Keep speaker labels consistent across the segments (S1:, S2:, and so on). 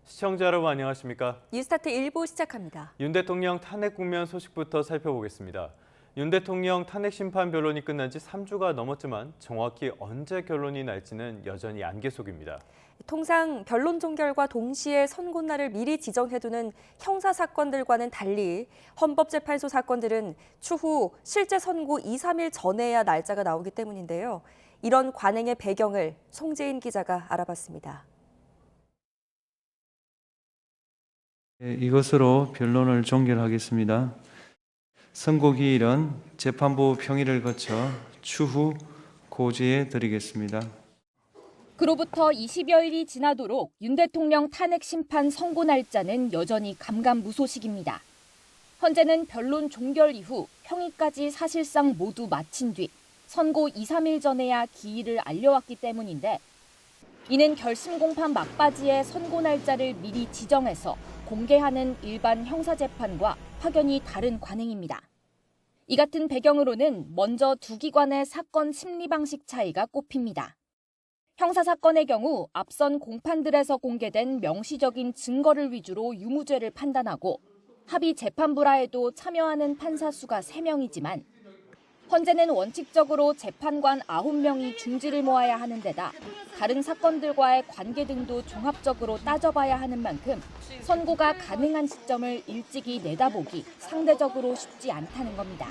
S1: 시청자 여러분 안녕하십니까?
S2: 뉴스타트 1부 시작합니다.
S1: 윤 대통령 탄핵 국면 소식부터 살펴보겠습니다. 윤 대통령 탄핵 심판 변론이 끝난 지 3주가 넘었지만 정확히 언제 결론이 날지는 여전히 안개 속입니다.
S2: 통상 변론 종결과 동시에 선고날을 미리 지정해두는 형사 사건들과는 달리 헌법재판소 사건들은 추후 실제 선고 2, 3일 전에야 날짜가 나오기 때문인데요. 이런 관행의 배경을 송재인 기자가 알아봤습니다.
S3: 이것으로 변론을 종결하겠습니다. 선고 기일은 재판부 평의를 거쳐 추후 고지해 드리겠습니다.
S4: 그로부터 20여일이 지나도록 윤 대통령 탄핵 심판 선고 날짜는 여전히 감감무소식입니다. 헌재는 변론 종결 이후 평의까지 사실상 모두 마친 뒤 선고 2, 3일 전에야 기일을 알려왔기 때문인데 이는 결심 공판 막바지에 선고 날짜를 미리 지정해서 공개하는 일반 형사재판과 확연히 다른 관행입니다. 이 같은 배경으로는 먼저 두 기관의 사건 심리 방식 차이가 꼽힙니다. 형사사건의 경우 앞선 공판들에서 공개된 명시적인 증거를 위주로 유무죄를 판단하고 합의 재판부라에도 참여하는 판사 수가 3명이지만 헌재는 원칙적으로 재판관 9명이 중지를 모아야 하는 데다 다른 사건들과의 관계 등도 종합적으로 따져봐야 하는 만큼 선고가 가능한 시점을 일찍이 내다보기 상대적으로 쉽지 않다는 겁니다.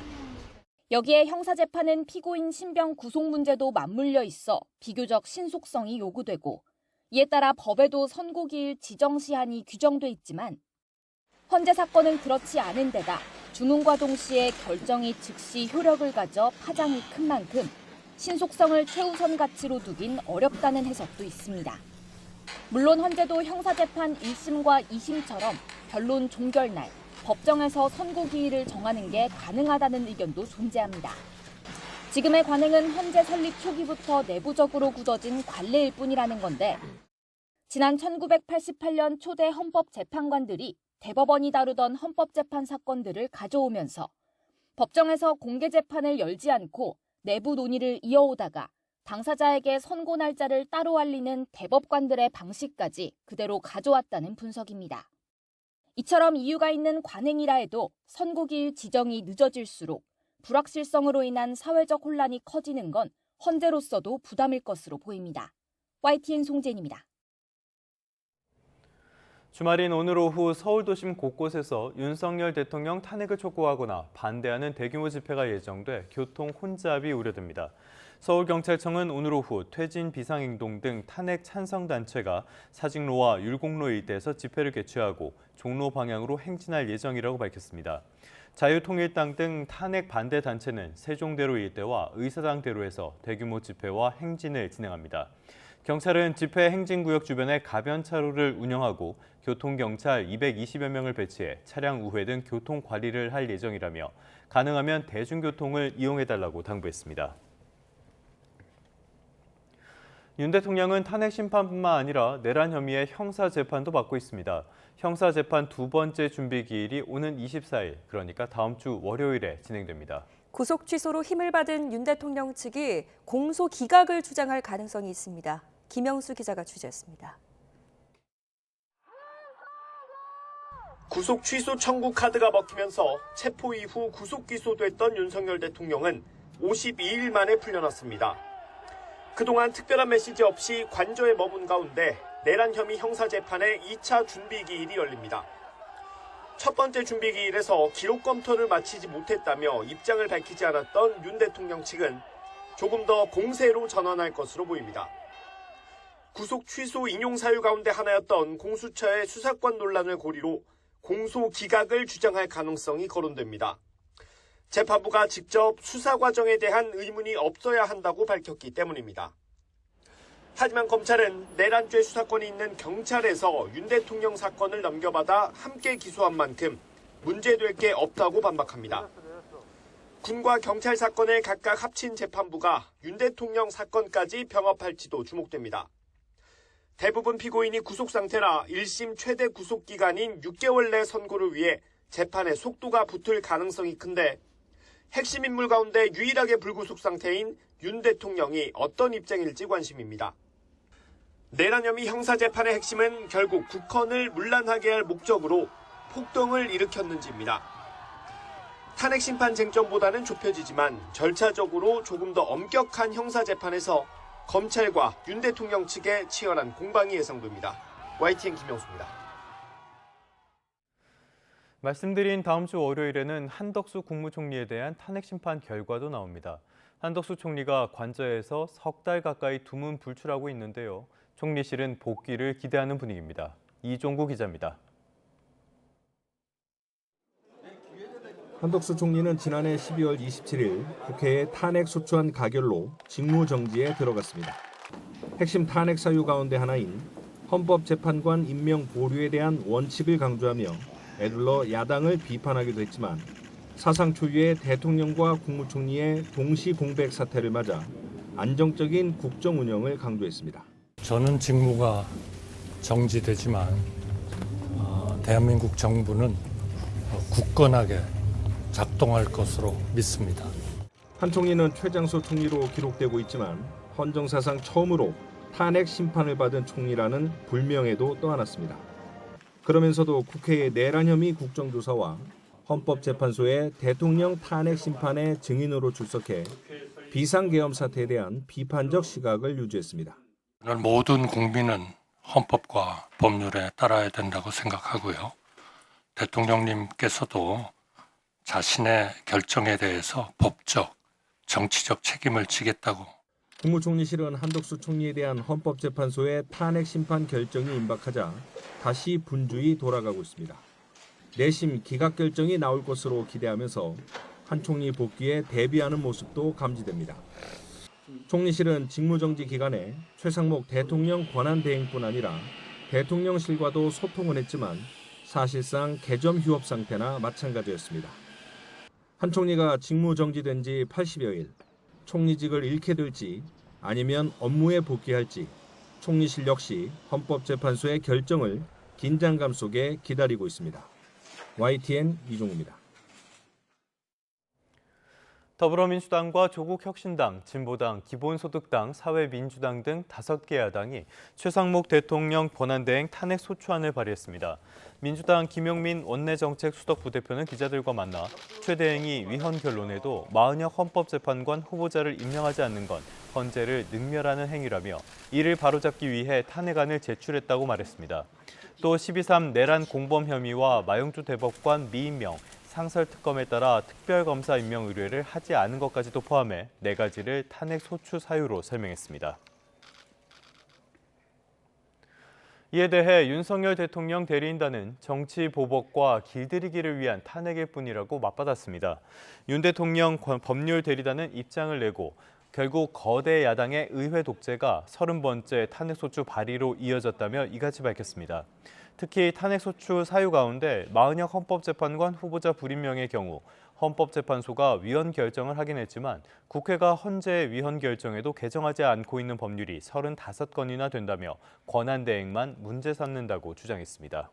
S4: 여기에 형사재판은 피고인 신병 구속 문제도 맞물려 있어 비교적 신속성이 요구되고 이에 따라 법에도 선고기일 지정시한이 규정돼 있지만 헌재 사건은 그렇지 않은 데다 주문과 동시에 결정이 즉시 효력을 가져 파장이 큰 만큼 신속성을 최우선 가치로 두긴 어렵다는 해석도 있습니다. 물론 헌재도 형사재판 1심과 2심처럼 변론 종결날, 법정에서 선고 기일을 정하는 게 가능하다는 의견도 존재합니다. 지금의 관행은 헌재 설립 초기부터 내부적으로 굳어진 관례일 뿐이라는 건데 지난 1988년 초대 헌법재판관들이 대법원이 다루던 헌법재판 사건들을 가져오면서 법정에서 공개 재판을 열지 않고 내부 논의를 이어오다가 당사자에게 선고 날짜를 따로 알리는 대법관들의 방식까지 그대로 가져왔다는 분석입니다. 이처럼 이유가 있는 관행이라 해도 선고기일 지정이 늦어질수록 불확실성으로 인한 사회적 혼란이 커지는 건 헌재로서도 부담일 것으로 보입니다. YTN 송재인입니다.
S1: 주말인 오늘 오후 서울 도심 곳곳에서 윤석열 대통령 탄핵을 촉구하거나 반대하는 대규모 집회가 예정돼 교통 혼잡이 우려됩니다. 서울경찰청은 오늘 오후 퇴진 비상행동 등 탄핵 찬성 단체가 사직로와 율곡로 일대에서 집회를 개최하고 종로 방향으로 행진할 예정이라고 밝혔습니다. 자유통일당 등 탄핵 반대 단체는 세종대로 일대와 의사당대로에서 대규모 집회와 행진을 진행합니다. 경찰은 집회 행진구역 주변에 가변차로를 운영하고 교통경찰 220여 명을 배치해 차량 우회 등 교통 관리를 할 예정이라며 가능하면 대중교통을 이용해달라고 당부했습니다. 윤 대통령은 탄핵 심판뿐만 아니라 내란 혐의의 형사재판도 받고 있습니다. 형사재판 두 번째 준비 기일이 오는 24일, 그러니까 다음 주 월요일에 진행됩니다.
S2: 구속 취소로 힘을 받은 윤 대통령 측이 공소 기각을 주장할 가능성이 있습니다. 김영수 기자가 취재했습니다.
S5: 구속 취소 청구 카드가 먹히면서 체포 이후 구속 기소됐던 윤석열 대통령은 52일 만에 풀려났습니다. 그동안 특별한 메시지 없이 관저에 머문 가운데 내란 혐의 형사재판의 2차 준비기일이 열립니다. 첫 번째 준비기일에서 기록 검토를 마치지 못했다며 입장을 밝히지 않았던 윤 대통령 측은 조금 더 공세로 전환할 것으로 보입니다. 구속 취소 인용 사유 가운데 하나였던 공수처의 수사권 논란을 고리로 공소 기각을 주장할 가능성이 거론됩니다. 재판부가 직접 수사 과정에 대한 의문이 없어야 한다고 밝혔기 때문입니다. 하지만 검찰은 내란죄 수사권이 있는 경찰에서 윤 대통령 사건을 넘겨받아 함께 기소한 만큼 문제될 게 없다고 반박합니다. 군과 경찰 사건을 각각 합친 재판부가 윤 대통령 사건까지 병합할지도 주목됩니다. 대부분 피고인이 구속 상태라 1심 최대 구속 기간인 6개월 내 선고를 위해 재판에 속도가 붙을 가능성이 큰데 핵심 인물 가운데 유일하게 불구속 상태인 윤 대통령이 어떤 입장일지 관심입니다. 내란 혐의 형사재판의 핵심은 결국 국헌을 문란하게 할 목적으로 폭동을 일으켰는지입니다. 탄핵 심판 쟁점보다는 좁혀지지만 절차적으로 조금 더 엄격한 형사재판에서 검찰과 윤 대통령 측의 치열한 공방이 예상됩니다. YTN 김영수입니다.
S1: 말씀드린 다음 주 월요일에는 한덕수 국무총리에 대한 탄핵 심판 결과도 나옵니다. 한덕수 총리가 관저에서 석 달 가까이 두문 불출하고 있는데요. 총리실은 복귀를 기대하는 분위기입니다. 이종구 기자입니다.
S6: 한덕수 총리는 지난해 12월 27일 국회에 탄핵 소추안 가결로 직무정지에 들어갔습니다. 핵심 탄핵 사유 가운데 하나인 헌법재판관 임명 보류에 대한 원칙을 강조하며 애둘러 야당을 비판하기도 했지만 사상 초유의 대통령과 국무총리의 동시 공백 사태를 맞아 안정적인 국정 운영을 강조했습니다.
S7: 저는 직무가 정지되지만 대한민국 정부는 굳건하게 작동할 것으로 믿습니다.
S6: 한 총리는 최장수 총리로 기록되고 있지만 헌정사상 처음으로 탄핵 심판을 받은 총리라는 불명예도 떠안았습니다. 그러면서도 국회의 내란 혐의 국정조사와 헌법재판소의 대통령 탄핵 심판의 증인으로 출석해 비상계엄 사태에 대한 비판적 시각을 유지했습니다.
S7: 모든 국민은 헌법과 법률에 따라야 된다고 생각하고요. 대통령님께서도 자신의 결정에 대해서 법적, 정치적 책임을 지겠다고.
S6: 국무총리실은 한덕수 총리에 대한 헌법재판소의 탄핵 심판 결정이 임박하자 다시 분주히 돌아가고 있습니다. 내심 기각 결정이 나올 것으로 기대하면서 한 총리 복귀에 대비하는 모습도 감지됩니다. 총리실은 직무정지 기간에 최상목 대통령 권한대행뿐 아니라 대통령실과도 소통을 했지만 사실상 개점 휴업 상태나 마찬가지였습니다. 한 총리가 직무정지된 지 80여일, 총리직을 잃게 될지 아니면 업무에 복귀할지 총리실 역시 헌법재판소의 결정을 긴장감 속에 기다리고 있습니다. YTN 이종우입니다.
S1: 더불어민주당과 조국혁신당, 진보당, 기본소득당, 사회민주당 등 5개 야당이 최상목 대통령 권한대행 탄핵 소추안을 발의했습니다. 민주당 김용민 원내정책수석부대표는 기자들과 만나 최 대행이 위헌 결론에도 마은혁 헌법재판관 후보자를 임명하지 않는 건 헌재를 능멸하는 행위라며 이를 바로잡기 위해 탄핵안을 제출했다고 말했습니다. 또 12.3 내란 공범 혐의와 마영주 대법관 미임명, 상설특검에 따라 특별검사 임명 의뢰를 하지 않은 것까지도 포함해 4가지를 탄핵 소추 사유로 설명했습니다. 이에 대해 윤석열 대통령 대리인단은 정치 보복과 길들이기를 위한 탄핵일 뿐이라고 맞받았습니다. 윤 대통령 법률 대리단은 입장을 내고 결국 거대 야당의 의회 독재가 30번째 탄핵소추 발의로 이어졌다며 이같이 밝혔습니다. 특히 탄핵소추 사유 가운데 마은혁 헌법재판관 후보자 불임명의 경우 헌법재판소가 위헌 결정을 하긴 했지만 국회가 헌재 위헌 결정에도 개정하지 않고 있는 법률이 35건이나 된다며 권한대행만 문제 삼는다고 주장했습니다.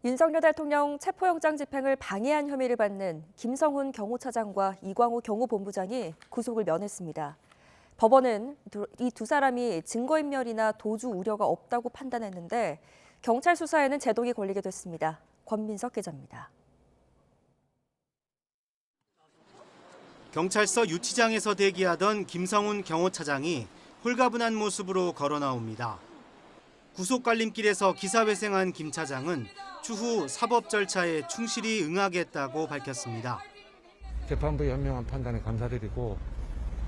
S2: 윤석열 대통령 체포영장 집행을 방해한 혐의를 받는 김성훈 경호차장과 이광우 경호본부장이 구속을 면했습니다. 법원은 이 두 사람이 증거인멸이나 도주 우려가 없다고 판단했는데 경찰 수사에는 제동이 걸리게 됐습니다. 권민석 기자입니다.
S8: 경찰서 유치장에서 대기하던 김성훈 경호차장이 홀가분한 모습으로 걸어 나옵니다. 구속갈림길에서 기사회생한 김 차장은 추후 사법 절차에 충실히 응하겠다고 밝혔습니다.
S9: 재판부의 현명한 판단에 감사드리고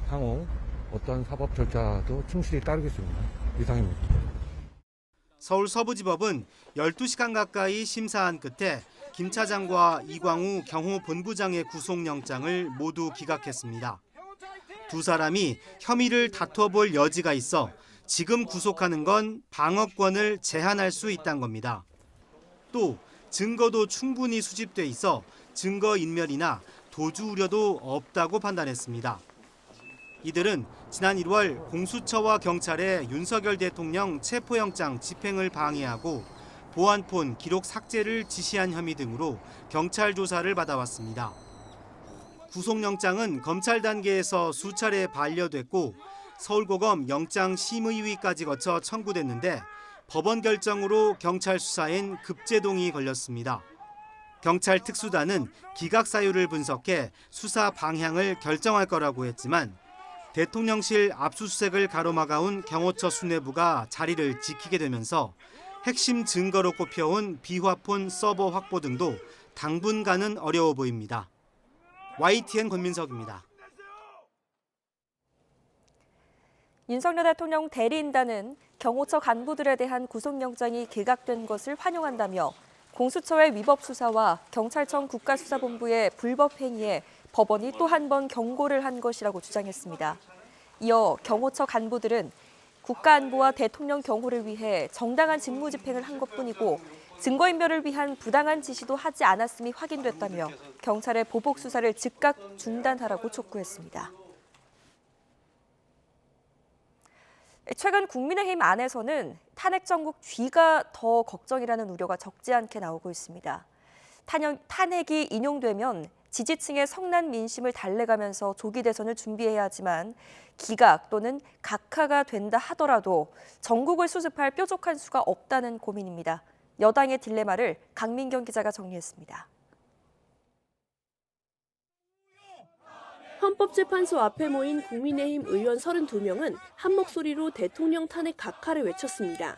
S9: 향후 어떤 사법 절차도 충실히 따르겠습니다. 이상입니다.
S8: 서울 서부지법은 12시간 가까이 심사한 끝에 김 차장과 이광우 경호본부장의 구속영장을 모두 기각했습니다. 두 사람이 혐의를 다투어 볼 여지가 있어 지금 구속하는 건 방어권을 제한할 수 있다는 겁니다. 또 증거도 충분히 수집돼 있어 증거인멸이나 도주 우려도 없다고 판단했습니다. 이들은 지난 1월 공수처와 경찰에 윤석열 대통령 체포영장 집행을 방해하고 보안폰 기록 삭제를 지시한 혐의 등으로 경찰 조사를 받아왔습니다. 구속영장은 검찰 단계에서 수차례 반려됐고 서울고검 영장심의위까지 거쳐 청구됐는데 법원 결정으로 경찰 수사엔 급제동이 걸렸습니다. 경찰 특수단은 기각 사유를 분석해 수사 방향을 결정할 거라고 했지만 대통령실 압수수색을 가로막아온 경호처 수뇌부가 자리를 지키게 되면서 핵심 증거로 꼽혀온 비화폰 서버 확보 등도 당분간은 어려워 보입니다. YTN 권민석입니다.
S2: 윤석열 대통령 대리인단은 경호처 간부들에 대한 구속영장이 기각된 것을 환영한다며 공수처의 위법 수사와 경찰청 국가수사본부의 불법 행위에 법원이 또 한 번 경고를 한 것이라고 주장했습니다. 이어 경호처 간부들은 국가안보와 대통령 경호를 위해 정당한 직무 집행을 한 것뿐이고 증거인멸을 위한 부당한 지시도 하지 않았음이 확인됐다며 경찰의 보복 수사를 즉각 중단하라고 촉구했습니다. 최근 국민의힘 안에서는 탄핵 정국 뒤가 더 걱정이라는 우려가 적지 않게 나오고 있습니다. 탄핵이 인용되면 지지층의 성난 민심을 달래가면서 조기 대선을 준비해야 하지만 기각 또는 각하가 된다 하더라도 전국을 수습할 뾰족한 수가 없다는 고민입니다. 여당의 딜레마를 강민경 기자가 정리했습니다.
S10: 헌법재판소 앞에 모인 국민의힘 의원 32명은 한 목소리로 대통령 탄핵 각하를 외쳤습니다.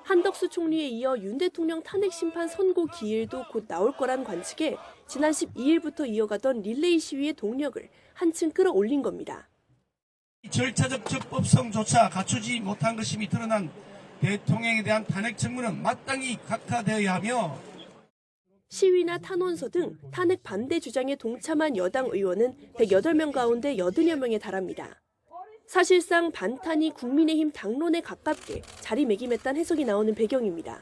S10: 한덕수 총리에 이어 윤 대통령 탄핵 심판 선고 기일도 곧 나올 거란 관측에 지난 12일부터 이어가던 릴레이 시위의 동력을 한층 끌어올린 겁니다.
S11: 절차적 적법성조차 갖추지 못한 것임이 드러난 대통령에 대한 탄핵 청구는 마땅히 각하되어야 하며
S10: 시위나 탄원서 등 탄핵 반대 주장에 동참한 여당 의원은 108명 가운데 80여 명에 달합니다. 사실상 반탄이 국민의힘 당론에 가깝게 자리매김했다는 해석이 나오는 배경입니다.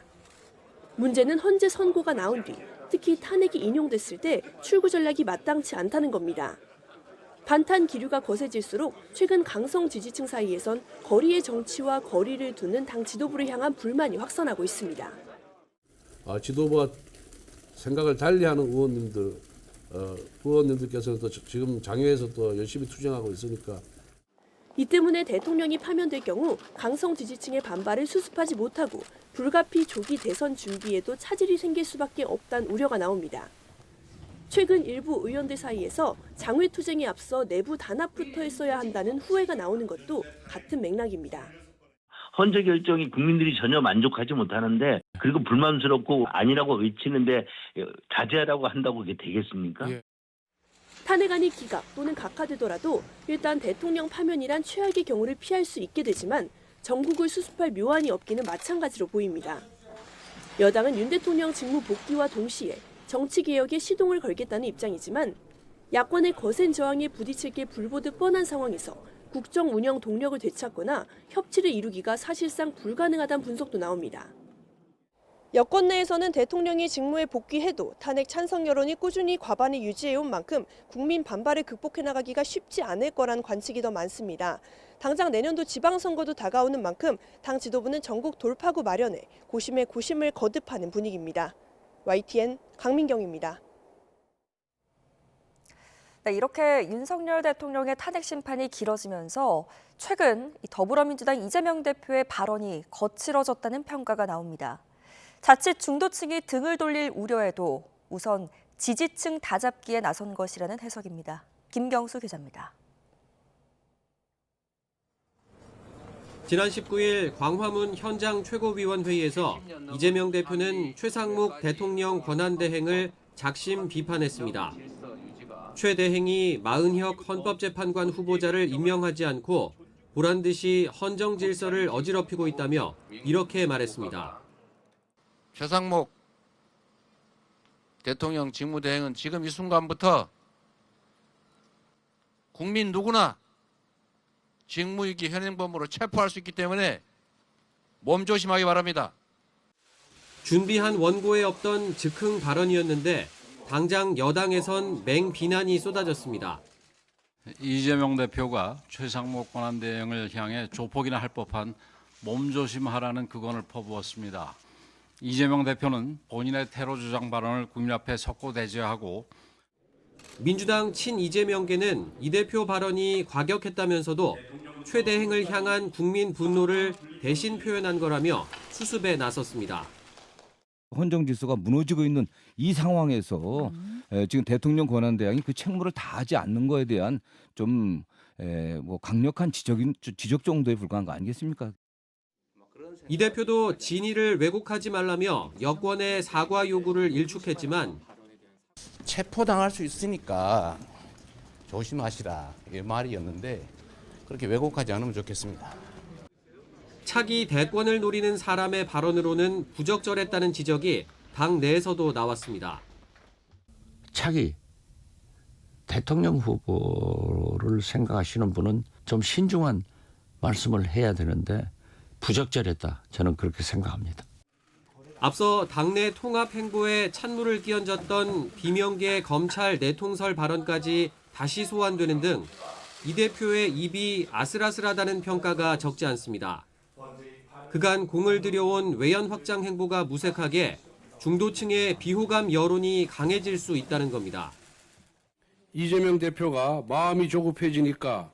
S10: 문제는 헌재 선고가 나온 뒤 특히 탄핵이 인용됐을 때 출구 전략이 마땅치 않다는 겁니다. 반탄 기류가 거세질수록 최근 강성 지지층 사이에선 거리의 정치와 거리를 두는 당 지도부를 향한 불만이 확산하고 있습니다.
S12: 지도부와 생각을 달리하는 의원님들께서도 지금 장외에서 또 열심히 투쟁하고 있으니까
S10: 이 때문에 대통령이 파면될 경우 강성 지지층의 반발을 수습하지 못하고 불가피 조기 대선 준비에도 차질이 생길 수밖에 없다는 우려가 나옵니다. 최근 일부 의원들 사이에서 장외 투쟁에 앞서 내부 단합부터 했어야 한다는 후회가 나오는 것도 같은 맥락입니다.
S13: 헌재 결정이 국민들이 전혀 만족하지 못하는데 그리고 불만스럽고 아니라고 외치는데 자제하라고 한다고 그게 되겠습니까?
S10: 탄핵안이 기각 또는 각하되더라도 일단 대통령 파면이란 최악의 경우를 피할 수 있게 되지만 전국을 수습할 묘안이 없기는 마찬가지로 보입니다. 여당은 윤 대통령 직무 복귀와 동시에 정치개혁에 시동을 걸겠다는 입장이지만 야권의 거센 저항에 부딪힐 게 불보듯 뻔한 상황에서 국정 운영 동력을 되찾거나 협치를 이루기가 사실상 불가능하다는 분석도 나옵니다. 여권 내에서는 대통령이 직무에 복귀해도 탄핵 찬성 여론이 꾸준히 과반을 유지해온 만큼 국민 반발을 극복해 나가기가 쉽지 않을 거란 관측이 더 많습니다. 당장 내년도 지방선거도 다가오는 만큼 당 지도부는 전국 돌파구 마련에 고심에 고심을 거듭하는 분위기입니다. YTN 강민경입니다.
S2: 네, 이렇게 윤석열 대통령의 탄핵 심판이 길어지면서 최근 더불어민주당 이재명 대표의 발언이 거칠어졌다는 평가가 나옵니다. 자칫 중도층이 등을 돌릴 우려에도 우선 지지층 다잡기에 나선 것이라는 해석입니다. 김경수 기자입니다.
S14: 지난 19일 광화문 현장 최고위원회의에서 이재명 대표는 최상목 대통령 권한대행을 작심 비판했습니다. 최 대행이 마은혁 헌법재판관 후보자를 임명하지 않고 보란듯이 헌정 질서를 어지럽히고 있다며 이렇게 말했습니다.
S15: 최상목 대통령 직무대행은 지금 이 순간부터 국민 누구나 직무유기 현행범으로 체포할 수 있기 때문에 몸조심하기 바랍니다.
S14: 준비한 원고에 없던 즉흥 발언이었는데 당장 여당에선 맹비난이 쏟아졌습니다.
S16: 이재명 대표가 최상목 권한대행을 향해 조폭이나 할 법한 몸조심하라는 그건을 퍼부었습니다. 이재명 대표는 본인의 테러 주장 발언을 국민 앞에 석고대죄하고
S14: 민주당 친이재명계는 이 대표 발언이 과격했다면서도 최대행을 향한 국민 분노를 대신 표현한 거라며 수습에 나섰습니다.
S17: 헌정 질서가 무너지고 있는 이 상황에서 지금 대통령 권한대행이 그 책무를 다하지 않는 거에 대한 좀 강력한 지적 정도에 불과한 거 아니겠습니까?
S14: 이 대표도 진위를 왜곡하지 말라며 여권의 사과 요구를 일축했지만
S18: 체포당할 수 있으니까 조심하시라 이 말이었는데 그렇게 왜곡하지 않으면 좋겠습니다.
S14: 차기 대권을 노리는 사람의 발언으로는 부적절했다는 지적이 당 내에서도 나왔습니다.
S19: 차기 대통령 후보를 생각하시는 분은 좀 신중한 말씀을 해야 되는데 부적절했다. 저는 그렇게 생각합니다.
S14: 앞서 당내 통합 행보에 찬물을 끼얹었던 비명계 검찰 내통설 발언까지 다시 소환되는 등 이 대표의 입이 아슬아슬하다는 평가가 적지 않습니다. 그간 공을 들여온 외연 확장 행보가 무색하게 중도층의 비호감 여론이 강해질 수 있다는 겁니다.
S12: 이재명 대표가 마음이 조급해지니까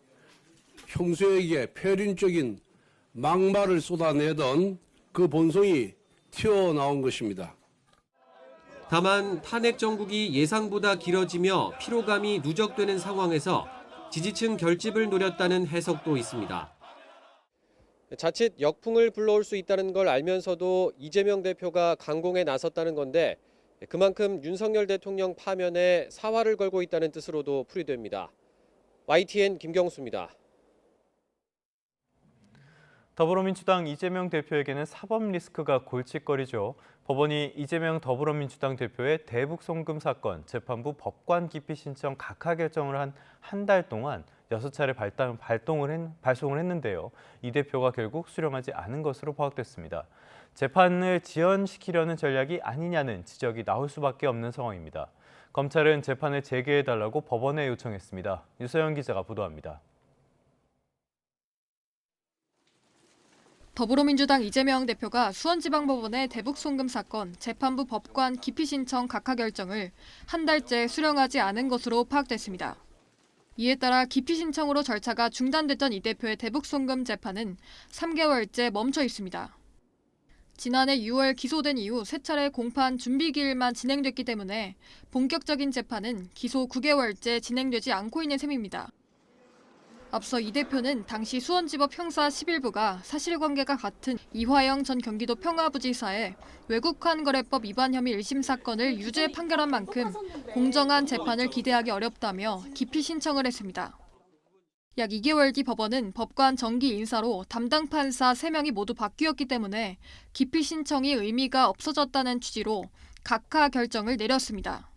S12: 평소에게 폐륜적인 막말을 쏟아내던 그 본성이 튀어나온 것입니다.
S14: 다만 탄핵 정국이 예상보다 길어지며 피로감이 누적되는 상황에서 지지층 결집을 노렸다는 해석도 있습니다. 자칫 역풍을 불러올 수 있다는 걸 알면서도 이재명 대표가 강공에 나섰다는 건데 그만큼 윤석열 대통령 파면에 사활을 걸고 있다는 뜻으로도 풀이됩니다. YTN 김경수입니다.
S1: 더불어민주당 이재명 대표에게는 사법 리스크가 골칫거리죠. 법원이 이재명 더불어민주당 대표의 대북 송금 사건 재판부 법관 기피 신청 각하 결정을 한 달 동안 6차례 발송을 했는데요. 이 대표가 결국 수령하지 않은 것으로 파악됐습니다. 재판을 지연시키려는 전략이 아니냐는 지적이 나올 수밖에 없는 상황입니다. 검찰은 재판을 재개해달라고 법원에 요청했습니다. 유서영 기자가 보도합니다.
S20: 더불어민주당 이재명 대표가 수원지방법원의 대북 송금 사건 재판부 법관 기피 신청 각하 결정을 한 달째 수령하지 않은 것으로 파악됐습니다. 이에 따라 기피 신청으로 절차가 중단됐던 이 대표의 대북 송금 재판은 3개월째 멈춰 있습니다. 지난해 6월 기소된 이후 3차례 공판 준비 기일만 진행됐기 때문에 본격적인 재판은 기소 9개월째 진행되지 않고 있는 셈입니다. 앞서 이 대표는 당시 수원지법 형사 11부가 사실관계가 같은 이화영 전 경기도 평화부지사의 외국환거래법 위반 혐의 1심 사건을 유죄 판결한 만큼 공정한 재판을 기대하기 어렵다며 기피 신청을 했습니다. 약 2개월 뒤 법원은 법관 정기 인사로 담당 판사 3명이 모두 바뀌었기 때문에 기피 신청이 의미가 없어졌다는 취지로 각하 결정을 내렸습니다.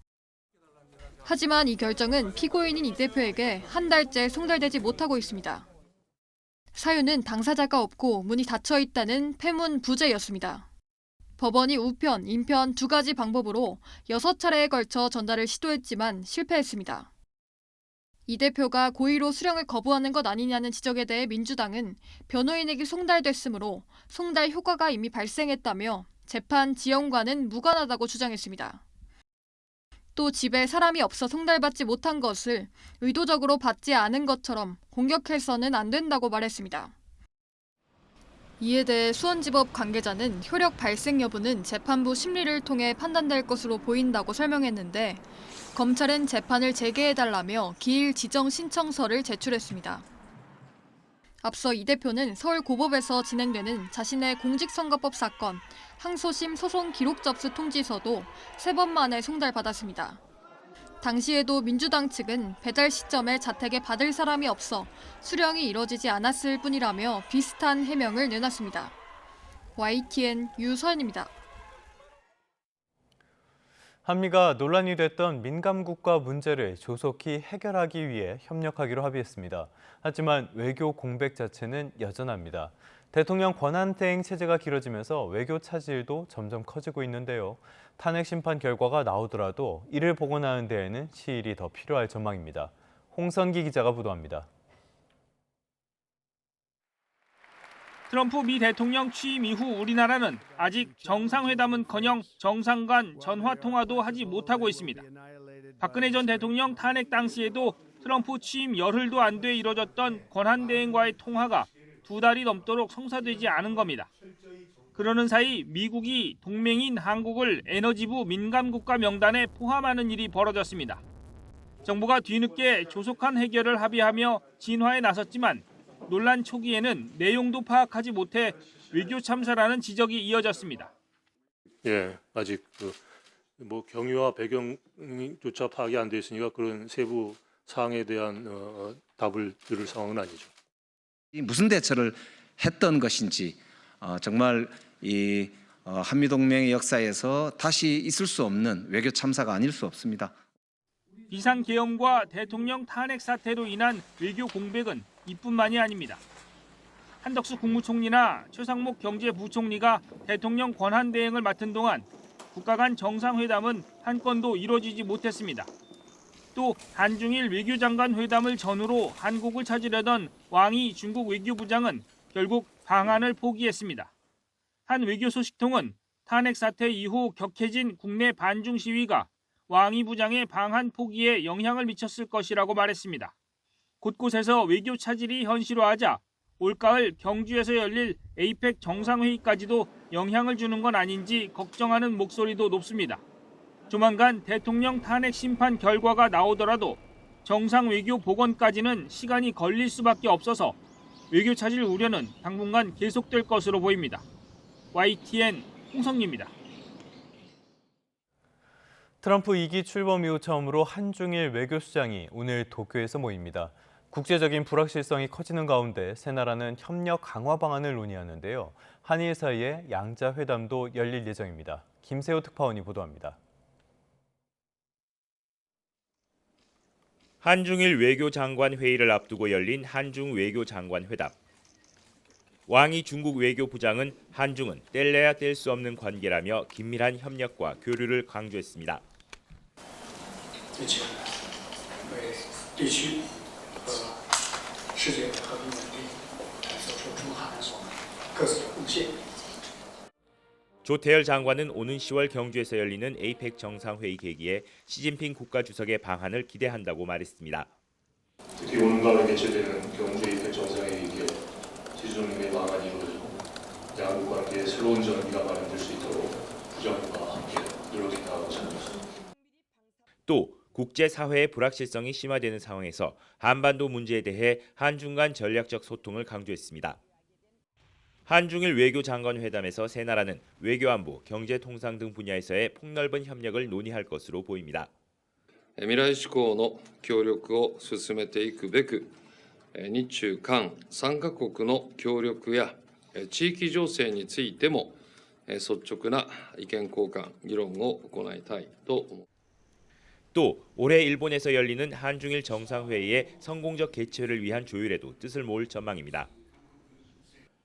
S20: 하지만 이 결정은 피고인인 이 대표에게 한 달째 송달되지 못하고 있습니다. 사유는 당사자가 없고 문이 닫혀 있다는 패문 부재였습니다. 법원이 우편, 인편 2가지 방법으로 6차례에 걸쳐 전달을 시도했지만 실패했습니다. 이 대표가 고의로 수령을 거부하는 것 아니냐는 지적에 대해 민주당은 변호인에게 송달됐으므로 송달 효과가 이미 발생했다며 재판 지연과는 무관하다고 주장했습니다. 또 집에 사람이 없어 송달받지 못한 것을 의도적으로 받지 않은 것처럼 공격해서는 안 된다고 말했습니다. 이에 대해 수원지법 관계자는 효력 발생 여부는 재판부 심리를 통해 판단될 것으로 보인다고 설명했는데 검찰은 재판을 재개해달라며 기일 지정 신청서를 제출했습니다. 앞서 이 대표는 서울고법에서 진행되는 자신의 공직선거법 사건 항소심 소송 기록 접수 통지서도 3번 만에 송달받았습니다. 당시에도 민주당 측은 배달 시점에 자택에 받을 사람이 없어 수령이 이뤄지지 않았을 뿐이라며 비슷한 해명을 내놨습니다. YTN 유서연입니다.
S1: 한미가 논란이 됐던 민감국가 문제를 조속히 해결하기 위해 협력하기로 합의했습니다. 하지만 외교 공백 자체는 여전합니다. 대통령 권한대행 체제가 길어지면서 외교 차질도 점점 커지고 있는데요. 탄핵 심판 결과가 나오더라도 이를 복원하는 데에는 시일이 더 필요할 전망입니다. 홍선기 기자가 보도합니다.
S21: 트럼프 미 대통령 취임 이후 우리나라는 아직 정상회담은커녕 정상 간 전화 통화도 하지 못하고 있습니다. 박근혜 전 대통령 탄핵 당시에도 트럼프 취임 열흘도 안 돼 이뤄졌던 권한대행과의 통화가 2달이 넘도록 성사되지 않은 겁니다. 그러는 사이 미국이 동맹인 한국을 에너지부 민감국가 명단에 포함하는 일이 벌어졌습니다. 정부가 뒤늦게 조속한 해결을 합의하며 진화에 나섰지만 논란 초기에는 내용도 파악하지 못해 외교 참사라는 지적이 이어졌습니다.
S3: 예, 아직 경위와 배경조차 파악이 안 돼 있으니까 그런 세부 사항에 대한 답을 들을 상황은 아니죠.
S22: 무슨 대처를 했던 것인지 정말 이 한미동맹의 역사에서 다시 있을 수 없는 외교 참사가 아닐 수 없습니다.
S21: 비상계엄과 대통령 탄핵 사태로 인한 외교 공백은 이뿐만이 아닙니다. 한덕수 국무총리나 최상목 경제부총리가 대통령 권한대행을 맡은 동안 국가 간 정상회담은 한 건도 이뤄지지 못했습니다. 또 한중일 외교장관 회담을 전후로 한국을 찾으려던 왕이 중국 외교부장은 결국 방한을 포기했습니다. 한 외교 소식통은 탄핵 사태 이후 격해진 국내 반중 시위가 왕이 부장의 방한 포기에 영향을 미쳤을 것이라고 말했습니다. 곳곳에서 외교 차질이 현실화하자 올가을 경주에서 열릴 에이펙 정상회의까지도 영향을 주는 건 아닌지 걱정하는 목소리도 높습니다. 조만간 대통령 탄핵 심판 결과가 나오더라도 정상 외교 복원까지는 시간이 걸릴 수밖에 없어서 외교 차질 우려는 당분간 계속될 것으로 보입니다. YTN 홍성리입니다.
S1: 트럼프 2기 출범 이후 처음으로 한중일 외교수장이 오늘 도쿄에서 모입니다. 국제적인 불확실성이 커지는 가운데 세 나라는 협력 강화 방안을 논의하는데요. 한일 사이에 양자 회담도 열릴 예정입니다. 김세호 특파원이 보도합니다.
S23: 한중일 외교장관 회의를 앞두고 열린 한중 외교장관 회담. 왕이 중국 외교부장은 한중은 뗄래야 뗄 수 없는 관계라며 긴밀한 협력과 교류를 강조했습니다. 조태열 장관은 오는 10월 경주에서 열리는 에이펙 정상회의 계기에 시진핑 국가주석의 방한을 기대한다고 말했습니다.
S3: 특히 오는 가을 개최되는 경주 에이펙 정상회의에 시진핑의 방한이 이루어지고 양국 관계에 새로운 전기가 마련될 수 있도록 부장과 함께 노력했다고 생각합니다.
S23: 또 국제사회의 불확실성이 심화되는 상황에서 한반도 문제에 대해 한중 간 전략적 소통을 강조했습니다. 한중일 외교장관 회담에서 세 나라는 외교안보, 경제통상 등 분야에서의 폭넓은 협력을 논의할 것으로 보입니다.
S24: 未来志向の協力を進めていくべく、日中韓3カ国の協力や地域情勢についても率直な意見交換、議論を行いたいと思います。
S23: 또 올해 일본에서 열리는 한중일 정상회의의 성공적 개최를 위한 조율에도 뜻을 모을 전망입니다.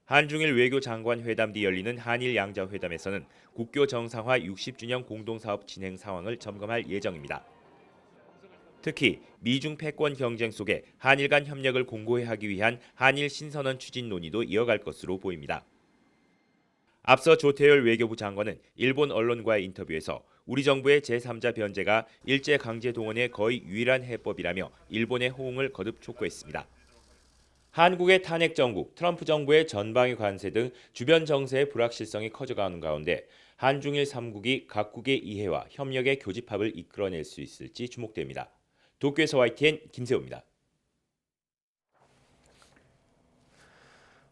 S23: 한중일 외교장관 회담 뒤 열리는 한일 양자회담에서는 국교 정상화 60주년 공동사업 진행 상황을 점검할 예정입니다. 특히 미중 패권 경쟁 속에 한일 간 협력을 공고히 하기 위한 한일 신선언 추진 논의도 이어갈 것으로 보입니다. 앞서 조태열 외교부 장관은 일본 언론과의 인터뷰에서 우리 정부의 제3자 변제가 일제강제 동원의 거의 유일한 해법이라며 일본의 호응을 거듭 촉구했습니다. 한국의 탄핵 정국, 트럼프 정부의 전방위 관세 등 주변 정세의 불확실성이 커져가는 가운데 한중일 3국이 각국의 이해와 협력의 교집합을 이끌어낼 수 있을지 주목됩니다. 도쿄에서 YTN 김세호입니다.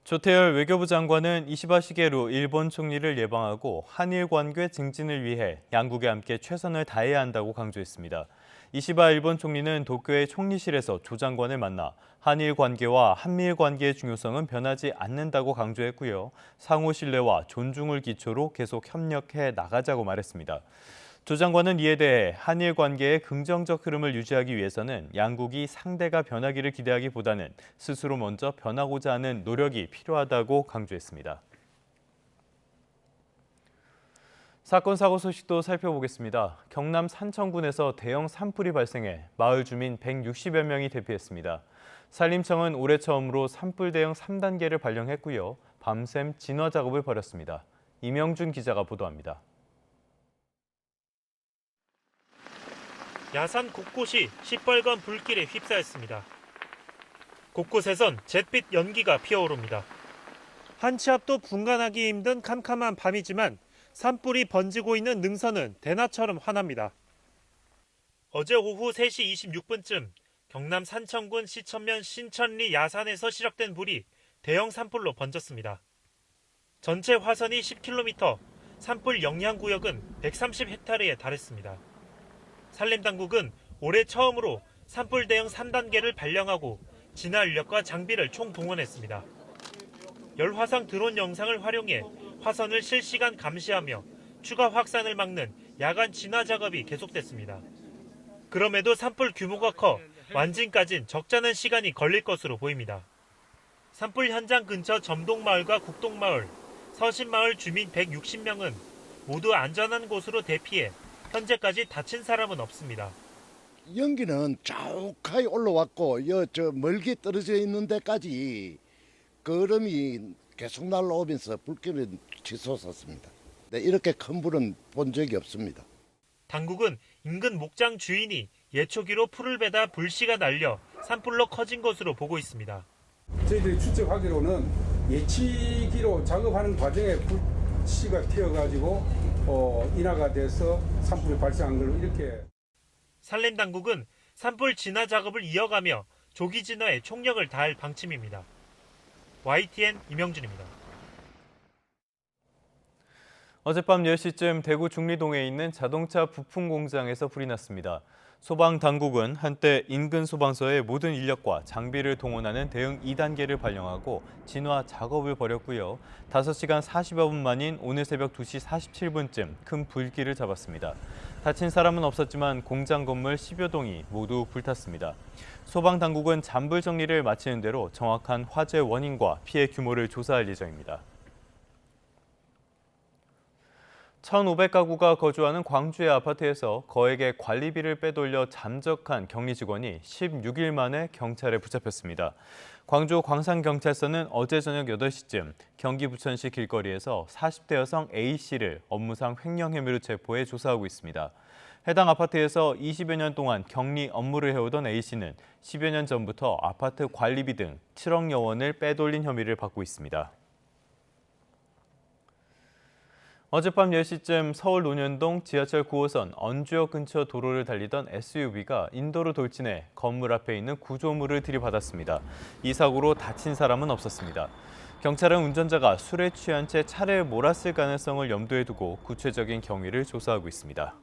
S1: 조태열 외교부 장관은 이시바 시게루 일본 총리를 예방하고 한일 관계 증진을 위해 양국에 함께 최선을 다해야 한다고 강조했습니다. 이시바 일본 총리는 도쿄의 총리실에서 조 장관을 만나 한일 관계와 한미일 관계의 중요성은 변하지 않는다고 강조했고요. 상호 신뢰와 존중을 기초로 계속 협력해 나가자고 말했습니다. 조 장관은 이에 대해 한일 관계의 긍정적 흐름을 유지하기 위해서는 양국이 상대가 변하기를 기대하기보다는 스스로 먼저 변하고자 하는 노력이 필요하다고 강조했습니다. 사건 사고 소식도 살펴보겠습니다. 경남 산청군에서 대형 산불이 발생해 마을 주민 160여 명이 대피했습니다. 산림청은 올해 처음으로 산불 대응 3단계를 발령했고요. 밤샘 진화 작업을 벌였습니다. 이명준 기자가 보도합니다.
S4: 야산 곳곳이 시뻘건 불길에 휩싸였습니다. 곳곳에선 잿빛 연기가 피어오릅니다. 한 치 앞도 분간하기 힘든 캄캄한 밤이지만 산불이 번지고 있는 능선은 대나처럼 환합니다. 어제 오후 3시 26분쯤 경남 산청군 시천면 신천리 야산에서 시작된 불이 대형 산불로 번졌습니다. 전체 화선이 10km, 산불 영향구역은 130헥타르에 달했습니다. 산림당국은 올해 처음으로 산불 대응 3단계를 발령하고 진화 인력과 장비를 총동원했습니다. 열화상 드론 영상을 활용해 화선을 실시간 감시하며 추가 확산을 막는 야간 진화 작업이 계속됐습니다. 그럼에도 산불 규모가 커 완진까진 적잖은 시간이 걸릴 것으로 보입니다. 산불 현장 근처 점동마을과 국동마을, 서신마을 주민 160명은 모두 안전한 곳으로 대피해 현재까지 다친 사람은 없습니다.
S5: 연기는 자욱하게 올라왔고 저 멀게 떨어져 있는 데까지 거름이 계속 날라오면서 불길이 치솟았습니다. 네, 이렇게 큰 불은 본 적이 없습니다.
S4: 당국은 인근 목장 주인이 예초기로 풀을 베다 불씨가 날려 산불로 커진 것으로 보고 있습니다.
S6: 저희들이 추측하기로는 예치기로 작업하는 과정에 불씨가 튀어가지고 인화가 돼서 산불이 발생한 걸로 이렇게.
S4: 산림당국은 산불 진화 작업을 이어가며 조기 진화에 총력을 다할 방침입니다. YTN 임영준입니다.
S1: 어젯밤 10시쯤 대구 중리동에 있는 자동차 부품 공장에서 불이 났습니다. 소방당국은 한때 인근 소방서의 모든 인력과 장비를 동원하는 대응 2단계를 발령하고 진화 작업을 벌였고요. 5시간 40여 분 만인 오늘 새벽 2시 47분쯤 큰 불길을 잡았습니다. 다친 사람은 없었지만 공장 건물 10여 동이 모두 불탔습니다. 소방당국은 잔불 정리를 마치는 대로 정확한 화재 원인과 피해 규모를 조사할 예정입니다. 1,500가구가 거주하는 광주의 아파트에서 거액의 관리비를 빼돌려 잠적한 격리 직원이 16일 만에 경찰에 붙잡혔습니다. 광주 광산경찰서는 어제 저녁 8시쯤 경기 부천시 길거리에서 40대 여성 A씨를 업무상 횡령 혐의로 체포해 조사하고 있습니다. 해당 아파트에서 20여 년 동안 격리 업무를 해오던 A씨는 10여 년 전부터 아파트 관리비 등 7억여 원을 빼돌린 혐의를 받고 있습니다. 어젯밤 10시쯤 서울 논현동 지하철 9호선 언주역 근처 도로를 달리던 SUV가 인도로 돌진해 건물 앞에 있는 구조물을 들이받았습니다. 이 사고로 다친 사람은 없었습니다. 경찰은 운전자가 술에 취한 채 차를 몰았을 가능성을 염두에 두고 구체적인 경위를 조사하고 있습니다.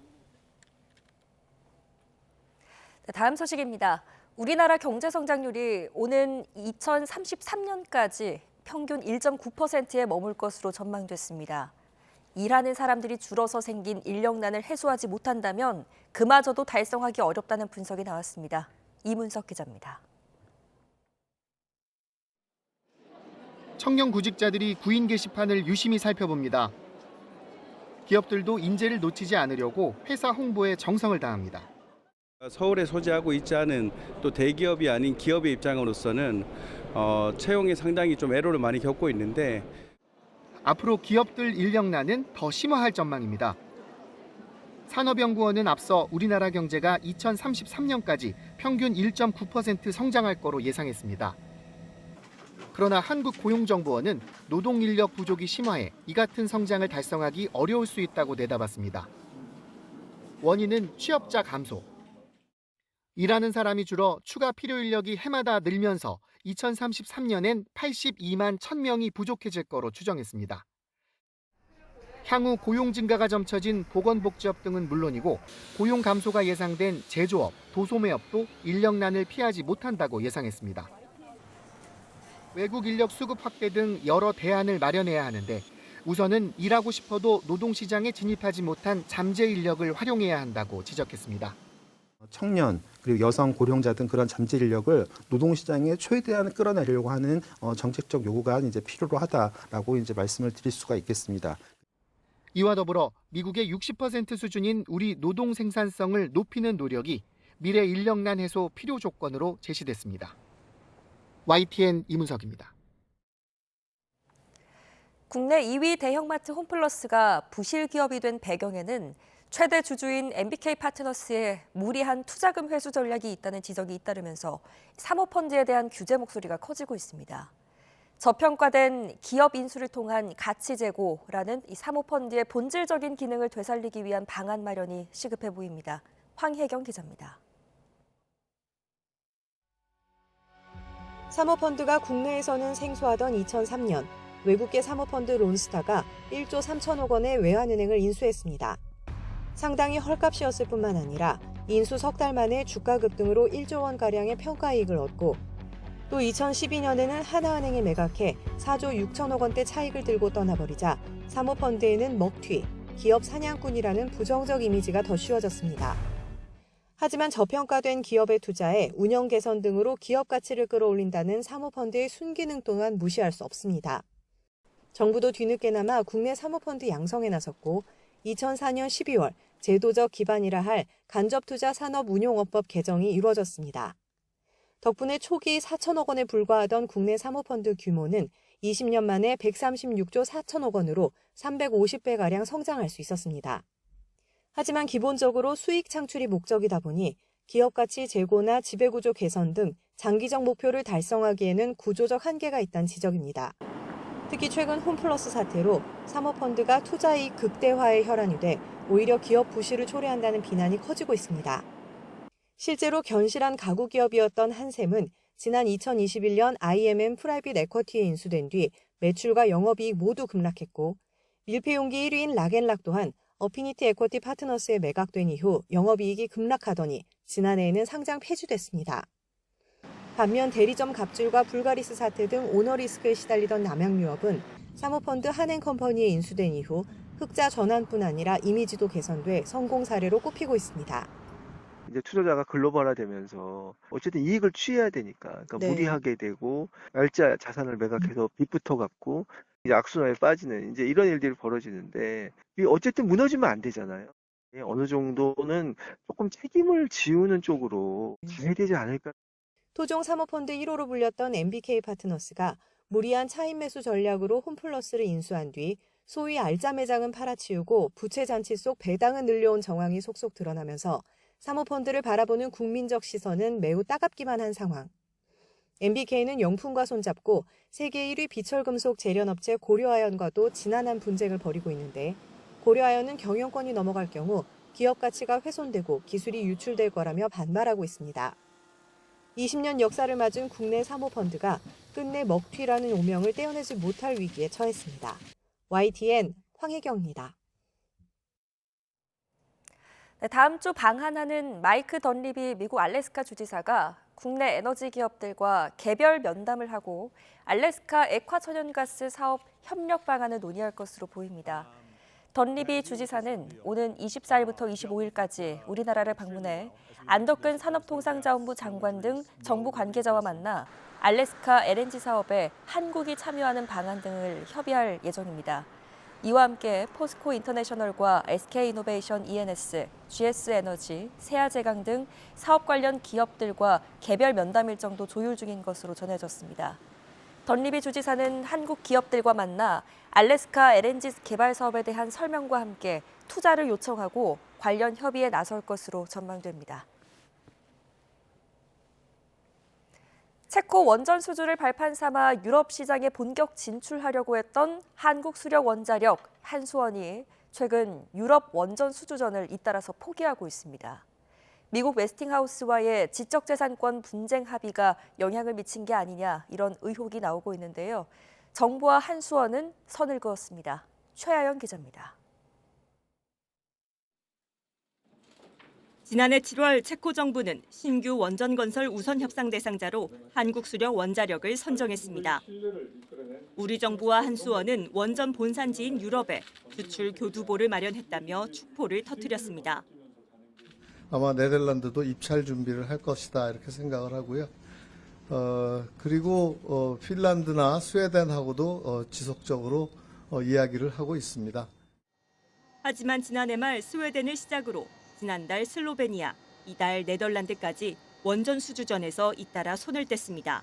S2: 다음 소식입니다. 우리나라 경제 성장률이 오는 2033년까지 평균 1.9%에 머물 것으로 전망됐습니다. 일하는 사람들이 줄어서 생긴 인력난을 해소하지 못한다면 그마저도 달성하기 어렵다는 분석이 나왔습니다. 이문석 기자입니다.
S7: 청년 구직자들이 구인 게시판을 유심히 살펴봅니다. 기업들도 인재를 놓치지 않으려고 회사 홍보에 정성을 다합니다.
S25: 서울에 소재하고 있지 않은 또 대기업이 아닌 기업의 입장으로서는 채용에 상당히 좀 애로를 많이 겪고 있는데
S7: 앞으로 기업들 인력난은 더 심화할 전망입니다. 산업연구원은 앞서 우리나라 경제가 2033년까지 평균 1.9% 성장할 거로 예상했습니다. 그러나 한국고용정보원은 노동인력 부족이 심화해 이 같은 성장을 달성하기 어려울 수 있다고 내다봤습니다. 원인은 취업자 감소. 일하는 사람이 줄어 추가 필요 인력이 해마다 늘면서 2033년엔 82만 1,000명이 부족해질 거로 추정했습니다. 향후 고용 증가가 점쳐진 보건복지업 등은 물론이고 고용 감소가 예상된 제조업, 도소매업도 인력난을 피하지 못한다고 예상했습니다. 외국 인력 수급 확대 등 여러 대안을 마련해야 하는데 우선은 일하고 싶어도 노동시장에 진입하지 못한 잠재 인력을 활용해야 한다고 지적했습니다.
S26: 청년 그리고 여성 고령자 등 그런 잠재 인력을 노동시장에 최대한 끌어내려고 하는 정책적 요구가 이제 필요로 하다라고 이제 말씀을 드릴 수가 있겠습니다.
S7: 이와 더불어 미국의 60% 수준인 우리 노동 생산성을 높이는 노력이 미래 인력난 해소 필요 조건으로 제시됐습니다. YTN 이문석입니다.
S2: 국내 2위 대형마트 홈플러스가 부실 기업이 된 배경에는 최대 주주인 MBK 파트너스에 무리한 투자금 회수 전략이 있다는 지적이 잇따르면서 사모펀드에 대한 규제 목소리가 커지고 있습니다. 저평가된 기업 인수를 통한 가치 제고라는 이 사모펀드의 본질적인 기능을 되살리기 위한 방안 마련이 시급해 보입니다. 황혜경 기자입니다.
S8: 사모펀드가 국내에서는 생소하던 2003년 외국계 사모펀드 론스타가 1조 3천억 원의 외환은행을 인수했습니다. 상당히 헐값이었을 뿐만 아니라 인수 석 달 만에 주가 급등으로 1조 원가량의 평가이익을 얻고 또 2012년에는 하나은행에 매각해 4조 6천억 원대 차익을 들고 떠나버리자 사모펀드에는 먹튀, 기업 사냥꾼이라는 부정적 이미지가 더 씌워졌습니다. 하지만 저평가된 기업에 투자해 운영 개선 등으로 기업 가치를 끌어올린다는 사모펀드의 순기능 또한 무시할 수 없습니다. 정부도 뒤늦게나마 국내 사모펀드 양성에 나섰고 2004년 12월 제도적 기반이라 할 간접투자 산업운용업법 개정이 이루어졌습니다. 덕분에 초기 4천억 원에 불과하던 국내 사모펀드 규모는 20년 만에 136조 4천억 원으로 350배가량 성장할 수 있었습니다. 하지만 기본적으로 수익 창출이 목적이다 보니 기업 가치 제고나 지배구조 개선 등 장기적 목표를 달성하기에는 구조적 한계가 있다는 지적입니다. 특히 최근 홈플러스 사태로 사모펀드가 투자이익 극대화에 혈안이 돼 오히려 기업 부실을 초래한다는 비난이 커지고 있습니다. 실제로 견실한 가구 기업이었던 한샘은 지난 2021년 IMM 프라이빗 에쿼티에 인수된 뒤 매출과 영업이익 모두 급락했고 밀폐용기 1위인 락앤락 또한 어피니티 에쿼티 파트너스에 매각된 이후 영업이익이 급락하더니 지난해에는 상장 폐지됐습니다. 반면 대리점 갑질과 불가리스 사태 등 오너 리스크에 시달리던 남양유업은 사모펀드 한행컴퍼니에 인수된 이후 흑자 전환뿐 아니라 이미지도 개선돼 성공 사례로 꼽히고 있습니다.
S9: 이제 투자자가 글로벌화되면서 어쨌든 이익을 취해야 되니까 그러니까
S8: 네.
S9: 무리하게 되고 날짜 자산을 매각해서 빚부터 갚고 이제 악순환에 빠지는 이제 이런 일들이 벌어지는데 이 어쨌든 무너지면 안 되잖아요. 어느 정도는 조금 책임을 지우는 쪽으로 가야 되지 않을까.
S8: 토종 사모펀드 1호로 불렸던 MBK 파트너스가 무리한 차익 매수 전략으로 홈플러스를 인수한 뒤 소위 알짜 매장은 팔아치우고 부채 잔치 속 배당은 늘려온 정황이 속속 드러나면서 사모펀드를 바라보는 국민적 시선은 매우 따갑기만 한 상황. MBK는 영풍과 손잡고 세계 1위 비철금속 재련업체 고려아연과도 지난한 분쟁을 벌이고 있는데 고려아연은 경영권이 넘어갈 경우 기업 가치가 훼손되고 기술이 유출될 거라며 반발하고 있습니다. 20년 역사를 맞은 국내 사모펀드가 끝내 먹튀라는 오명을 떼어내지 못할 위기에 처했습니다. YTN 황혜경입니다.
S2: 네, 다음 주 방한하는 마이크 던리비 미국 알래스카 주지사가 국내 에너지 기업들과 개별 면담을 하고 알래스카 액화 천연가스 사업 협력 방안을 논의할 것으로 보입니다. 던리비 주지사는 오는 24일부터 25일까지 우리나라를 방문해 안덕근 산업통상자원부 장관 등 정부 관계자와 만나 알래스카 LNG 사업에 한국이 참여하는 방안 등을 협의할 예정입니다. 이와 함께 포스코 인터내셔널과 SK이노베이션 ENS, GS에너지, 세아제강 등 사업 관련 기업들과 개별 면담 일정도 조율 중인 것으로 전해졌습니다. 던리비 주지사는 한국 기업들과 만나 알래스카 LNG 개발 사업에 대한 설명과 함께 투자를 요청하고 관련 협의에 나설 것으로 전망됩니다. 체코 원전 수주를 발판 삼아 유럽 시장에 본격 진출하려고 했던 한국 수력 원자력 한수원이 최근 유럽 원전 수주전을 잇따라서 포기하고 있습니다. 미국 웨스팅하우스와의 지적재산권 분쟁 합의가 영향을 미친 게 아니냐 이런 의혹이 나오고 있는데요. 정부와 한수원은 선을 그었습니다. 최하연 기자입니다.
S10: 지난해 7월 체코 정부는 신규 원전 건설 우선 협상 대상자로 한국 수력 원자력을 선정했습니다. 우리 정부와 한수원은 원전 본산지인 유럽에 수출 교두보를 마련했다며 축포를 터뜨렸습니다.
S11: 아마 네덜란드도 입찰 준비를 할 것이다 이렇게 생각을 하고요. 그리고 핀란드나 스웨덴하고도 지속적으로 이야기를 하고 있습니다.
S10: 하지만 지난해 말 스웨덴을 시작으로 지난달 슬로베니아, 이달 네덜란드까지 원전 수주전에서 잇따라 손을 뗐습니다.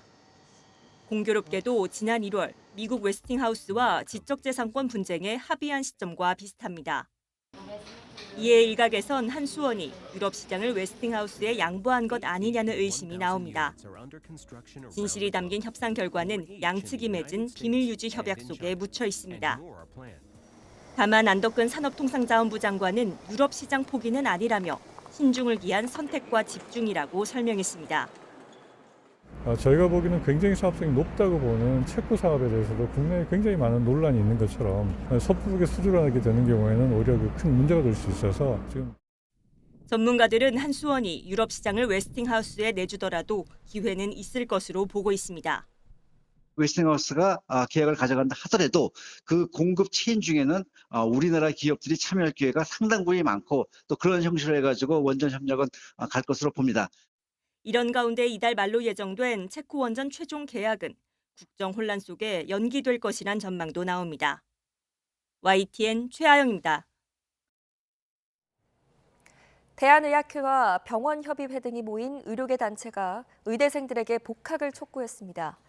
S10: 공교롭게도 지난 1월 미국 웨스팅하우스와 지적재산권 분쟁에 합의한 시점과 비슷합니다. 이에 일각에선 한수원이 유럽 시장을 웨스팅하우스에 양보한 것 아니냐는 의심이 나옵니다. 진실이 담긴 협상 결과는 양측이 맺은 비밀 유지 협약 속에 묻혀 있습니다. 다만 안덕근 산업통상자원부 장관은 유럽 시장 포기는 아니라며 신중을 기한 선택과 집중이라고 설명했습니다.
S13: 저희가 보기에는 굉장히 사업성이 높다고 보는 체코 사업에 대해서도 국내에 굉장히 많은 논란이 있는 것처럼 섣부르게 수주를 하게 되는 경우에는 오히려 큰 문제가 될 수 있어서 지금
S10: 전문가들은 한수원이 유럽 시장을 웨스팅하우스에 내주더라도 기회는 있을 것으로 보고 있습니다.
S15: 웨스팅하우스가 계약을 가져간다 하더라도 그 공급 체인 중에는 우리나라 기업들이 참여할 기회가 상당 부분이 많고 또 그런 형식으로 해가지고 원전 협력은 갈 것으로 봅니다.
S10: 이런 가운데 이달 말로 예정된 체코 원전 최종 계약은 국정 혼란 속에 연기될 것이란 전망도 나옵니다. YTN 최아영입니다.
S2: 대한의학회와 병원협의회 등이 모인 의료계 단체가 의대생들에게 복학을 촉구했습니다.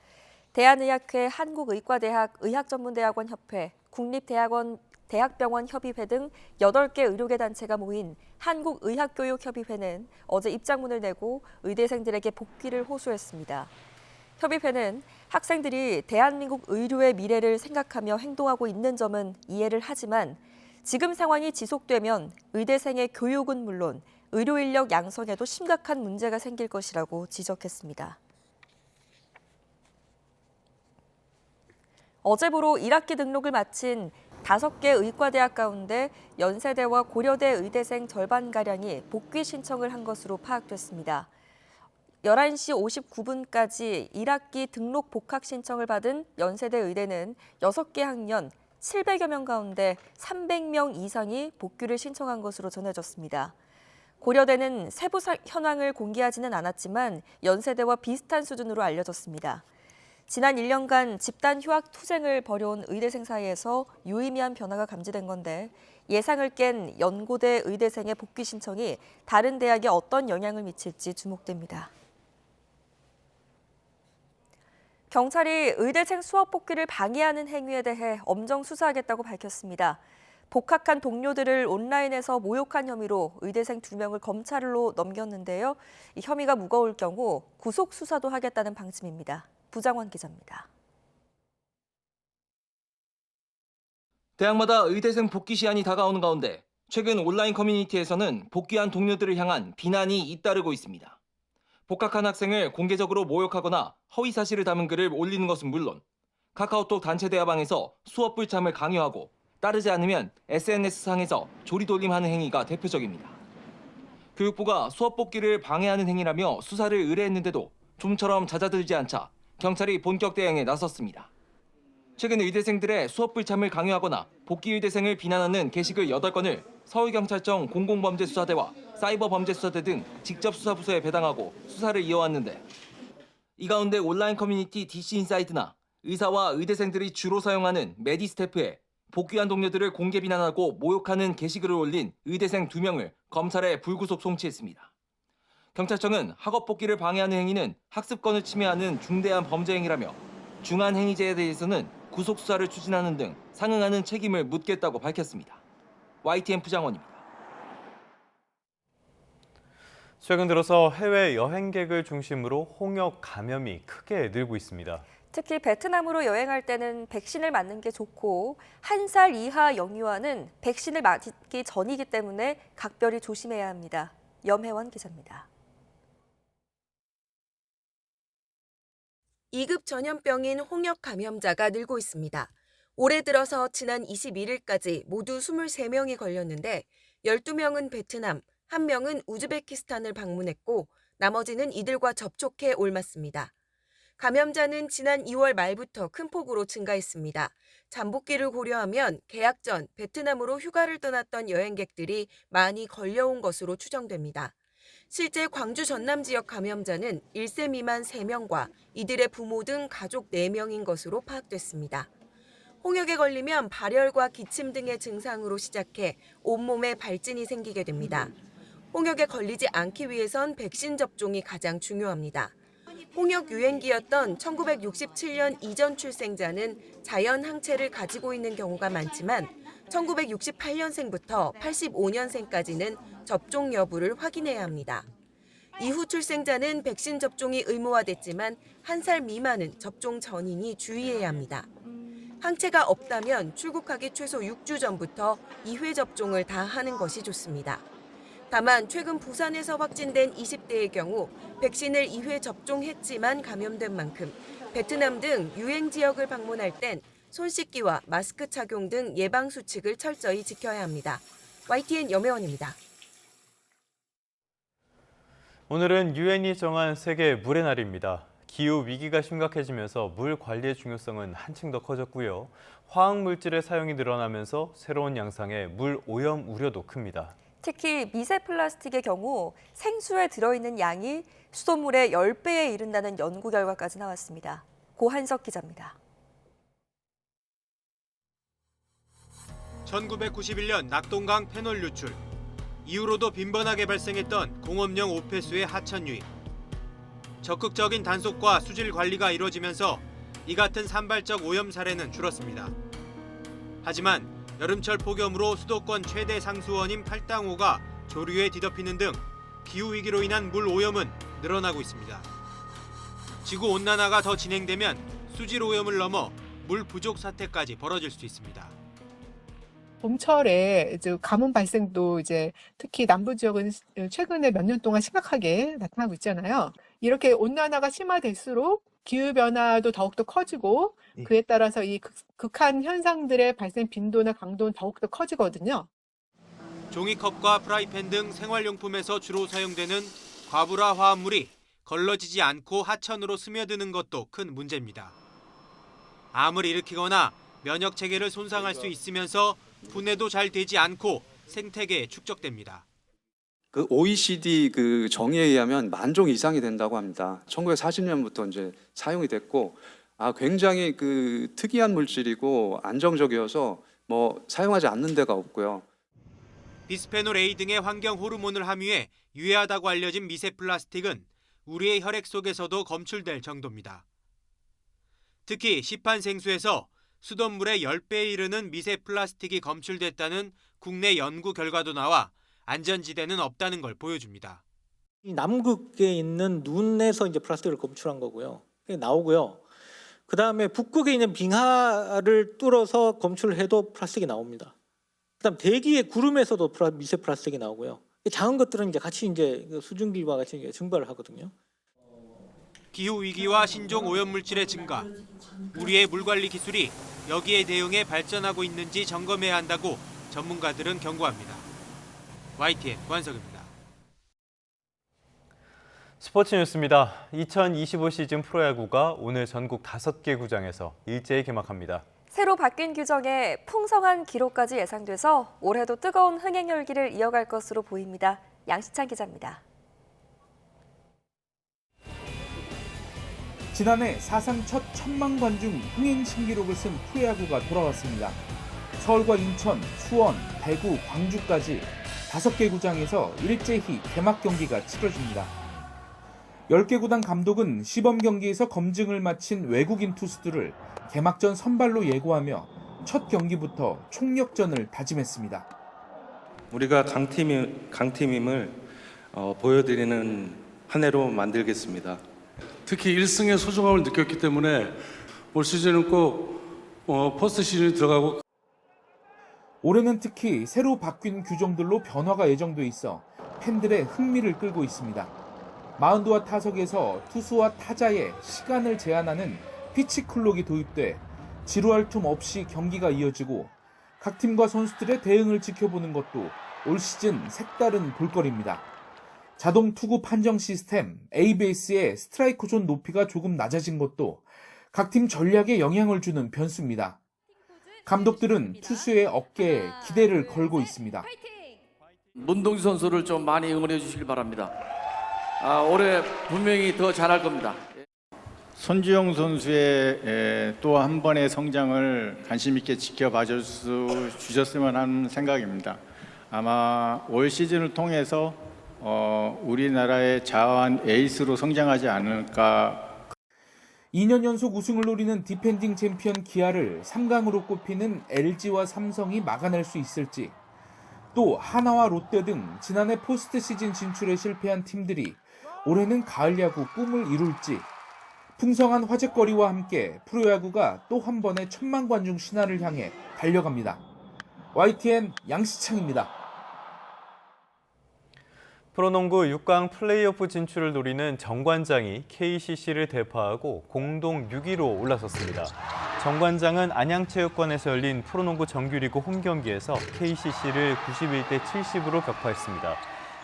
S2: 대한의학회, 한국의과대학, 의학전문대학원협회, 국립대학병원협의회 등 8개 의료계 단체가 모인 한국의학교육협의회는 어제 입장문을 내고 의대생들에게 복귀를 호소했습니다. 협의회는 학생들이 대한민국 의료의 미래를 생각하며 행동하고 있는 점은 이해를 하지만 지금 상황이 지속되면 의대생의 교육은 물론 의료 인력 양성에도 심각한 문제가 생길 것이라고 지적했습니다. 어제부로 1학기 등록을 마친 5개 의과대학 가운데 연세대와 고려대 의대생 절반가량이 복귀 신청을 한 것으로 파악됐습니다. 11시 59분까지 1학기 등록 복학 신청을 받은 연세대 의대는 6개 학년 700여 명 가운데 300명 이상이 복귀를 신청한 것으로 전해졌습니다. 고려대는 세부 현황을 공개하지는 않았지만 연세대와 비슷한 수준으로 알려졌습니다. 지난 1년간 집단 휴학 투쟁을 벌여온 의대생 사이에서 유의미한 변화가 감지된 건데 예상을 깬 연고대 의대생의 복귀 신청이 다른 대학에 어떤 영향을 미칠지 주목됩니다. 경찰이 의대생 수업 복귀를 방해하는 행위에 대해 엄정 수사하겠다고 밝혔습니다. 복학한 동료들을 온라인에서 모욕한 혐의로 의대생 2명을 검찰로 넘겼는데요. 이 혐의가 무거울 경우 구속 수사도 하겠다는 방침입니다. 부장원 기자입니다.
S16: 대학마다 의대생 복귀 시한이 다가오는 가운데 최근 온라인 커뮤니티에서는 복귀한 동료들을 향한 비난이 잇따르고 있습니다. 복학한 학생을 공개적으로 모욕하거나 허위 사실을 담은 글을 올리는 것은 물론 카카오톡 단체 대화방에서 수업 불참을 강요하고 따르지 않으면 SNS상에서 조리돌림하는 행위가 대표적입니다. 교육부가 수업 복귀를 방해하는 행위라며 수사를 의뢰했는데도 좀처럼 잦아들지 않자 경찰이 본격 대응에 나섰습니다. 최근 의대생들의 수업 불참을 강요하거나 복귀 의대생을 비난하는 게시글 8건을 서울경찰청 공공범죄수사대와 사이버범죄수사대 등 직접 수사부서에 배당하고 수사를 이어왔는데 이 가운데 온라인 커뮤니티 DC인사이드나 의사와 의대생들이 주로 사용하는 메디스태프에 복귀한 동료들을 공개 비난하고 모욕하는 게시글을 올린 의대생 2명을 검찰에 불구속 송치했습니다. 경찰청은 학업 복귀를 방해하는 행위는 학습권을 침해하는 중대한 범죄 행위라며 중한 행위죄에 대해서는 구속 수사를 추진하는 등 상응하는 책임을 묻겠다고 밝혔습니다. YTN 부장원입니다.
S1: 최근 들어서 해외 여행객을 중심으로 홍역 감염이 크게 늘고 있습니다.
S2: 특히 베트남으로 여행할 때는 백신을 맞는 게 좋고 1살 이하 영유아는 백신을 맞기 전이기 때문에 각별히 조심해야 합니다. 염혜원 기자입니다.
S17: 2급 전염병인 홍역 감염자가 늘고 있습니다. 올해 들어서 지난 21일까지 모두 23명이 걸렸는데 12명은 베트남, 1명은 우즈베키스탄을 방문했고 나머지는 이들과 접촉해 옮았습니다. 감염자는 지난 2월 말부터 큰 폭으로 증가했습니다. 잠복기를 고려하면 개학 전 베트남으로 휴가를 떠났던 여행객들이 많이 걸려온 것으로 추정됩니다. 실제 광주 전남 지역 감염자는 1세 미만 3명과 이들의 부모 등 가족 4명인 것으로 파악됐습니다. 홍역에 걸리면 발열과 기침 등의 증상으로 시작해 온몸에 발진이 생기게 됩니다. 홍역에 걸리지 않기 위해선 백신 접종이 가장 중요합니다. 홍역 유행기였던 1967년 이전 출생자는 자연 항체를 가지고 있는 경우가 많지만 1968년생부터 85년생까지는 접종 여부를 확인해야 합니다. 이후 출생자는 백신 접종이 의무화됐지만 1살 미만은 접종 전인이 주의해야 합니다. 항체가 없다면 출국하기 최소 6주 전부터 2회 접종을 다 하는 것이 좋습니다. 다만 최근 부산에서 확진된 20대의 경우 백신을 2회 접종했지만 감염된 만큼 베트남 등 유행 지역을 방문할 땐 손 씻기와 마스크 착용 등 예방 수칙을 철저히 지켜야 합니다. YTN 염혜원입니다.
S1: 오늘은 유엔이 정한 세계 물의 날입니다. 기후 위기가 심각해지면서 물 관리의 중요성은 한층 더 커졌고요. 화학 물질의 사용이 늘어나면서 새로운 양상의 물 오염 우려도 큽니다.
S2: 특히 미세 플라스틱의 경우 생수에 들어있는 양이 수돗물의 10배에 이른다는 연구 결과까지 나왔습니다. 고한석 기자입니다.
S12: 1991년 낙동강 페놀 유출, 이후로도 빈번하게 발생했던 공업용 오폐수의 하천 유입. 적극적인 단속과 수질 관리가 이루어지면서 이 같은 산발적 오염 사례는 줄었습니다. 하지만 여름철 폭염으로 수도권 최대 상수원인 팔당호가 조류에 뒤덮이는 등 기후위기로 인한 물 오염은 늘어나고 있습니다. 지구온난화가 더 진행되면 수질 오염을 넘어 물 부족 사태까지 벌어질 수 있습니다.
S14: 봄철에 가뭄 발생도 특히 남부 지역은 최근에 몇 년 동안 심각하게 나타나고 있잖아요. 이렇게 온난화가 심화될수록 기후변화도 더욱더 커지고 그에 따라서 이 극한 현상들의 발생 빈도나 강도는 더욱더 커지거든요.
S12: 종이컵과 프라이팬 등 생활용품에서 주로 사용되는 과불화 화합물이 걸러지지 않고 하천으로 스며드는 것도 큰 문제입니다. 암을 일으키거나 면역 체계를 손상할 수 있으면서 분해도 잘 되지 않고 생태계에 축적됩니다.
S18: 그 OECD 그 정의에 의하면 10,000종 이상이 된다고 합니다. 1940년부터 이제 사용이 됐고, 굉장히 그 특이한 물질이고 안정적이어서 사용하지 않는 데가 없고요.
S12: 비스페놀 A 등의 환경 호르몬을 함유해 유해하다고 알려진 미세 플라스틱은 우리의 혈액 속에서도 검출될 정도입니다. 특히 시판 생수에서 수돗물의 10배에 이르는 미세 플라스틱이 검출됐다는 국내 연구 결과도 나와 안전지대는 없다는 걸 보여줍니다.
S19: 이 남극에 있는 눈에서 이제 플라스틱을 검출한 거고요. 그게 나오고요. 그 다음에 북극에 있는 빙하를 뚫어서 검출해도 플라스틱이 나옵니다. 그다음 대기의 구름에서도 미세 플라스틱이 나오고요. 작은 것들은 이제 같이 수증기와 같이 증발을 하거든요.
S12: 기후 위기와 신종 오염 물질의 증가, 우리의 물 관리 기술이 여기에 대응해 발전하고 있는지 점검해야 한다고 전문가들은 경고합니다. YTN 고한석입니다.
S1: 스포츠 뉴스입니다. 2025 시즌 프로야구가 오늘 전국 5개 구장에서 일제히 개막합니다.
S2: 새로 바뀐 규정에 풍성한 기록까지 예상돼서 올해도 뜨거운 흥행 열기를 이어갈 것으로 보입니다. 양시찬 기자입니다.
S20: 지난해 사상 첫 1,000만 관중 흥행 신기록을 쓴 프로야구가 돌아왔습니다. 서울과 인천, 수원, 대구, 광주까지 5개 구장에서 일제히 개막 경기가 치러집니다. 10개 구단 감독은 시범 경기에서 검증을 마친 외국인 투수들을 개막전 선발로 예고하며 첫 경기부터 총력전을 다짐했습니다.
S22: 우리가 강팀임을 보여드리는 한 해로 만들겠습니다.
S27: 특히 1승의 소중함을 느꼈기 때문에 올 시즌은 꼭 포스트 시즌에 들어가고.
S20: 올해는 특히 새로 바뀐 규정들로 변화가 예정돼 있어 팬들의 흥미를 끌고 있습니다. 마운드와 타석에서 투수와 타자의 시간을 제한하는 피치 클록이 도입돼 지루할 틈 없이 경기가 이어지고 각 팀과 선수들의 대응을 지켜보는 것도 올 시즌 색다른 볼거리입니다. 자동 투구 판정 시스템 A베이스의 스트라이크 존 높이가 조금 낮아진 것도 각 팀 전략에 영향을 주는 변수입니다. 감독들은 투수의 어깨에 기대를 걸고 있습니다.
S28: 문동주 선수를 좀 많이 응원해 주시길 바랍니다. 올해 분명히 더 잘할 겁니다.
S29: 손주영 선수의 또 한 번의 성장을 관심 있게 지켜봐 주셨으면 하는 생각입니다. 아마 올 시즌을 통해서 우리나라의 자완 에이스로 성장하지 않을까.
S20: 2년 연속 우승을 노리는 디펜딩 챔피언 기아를 3강으로 꼽히는 LG와 삼성이 막아낼 수 있을지, 또 하나와 롯데 등 지난해 포스트 시즌 진출에 실패한 팀들이 올해는 가을 야구 꿈을 이룰지, 풍성한 화제거리와 함께 프로야구가 또 한 번의 1000만 관중 신화를 향해 달려갑니다. YTN 양시창입니다.
S1: 프로농구 6강 플레이오프 진출을 노리는 정관장이 KCC를 대파하고 공동 6위로 올라섰습니다. 정관장은 안양체육관에서 열린 프로농구 정규리그 홈경기에서 KCC를 91대 70으로 격파했습니다.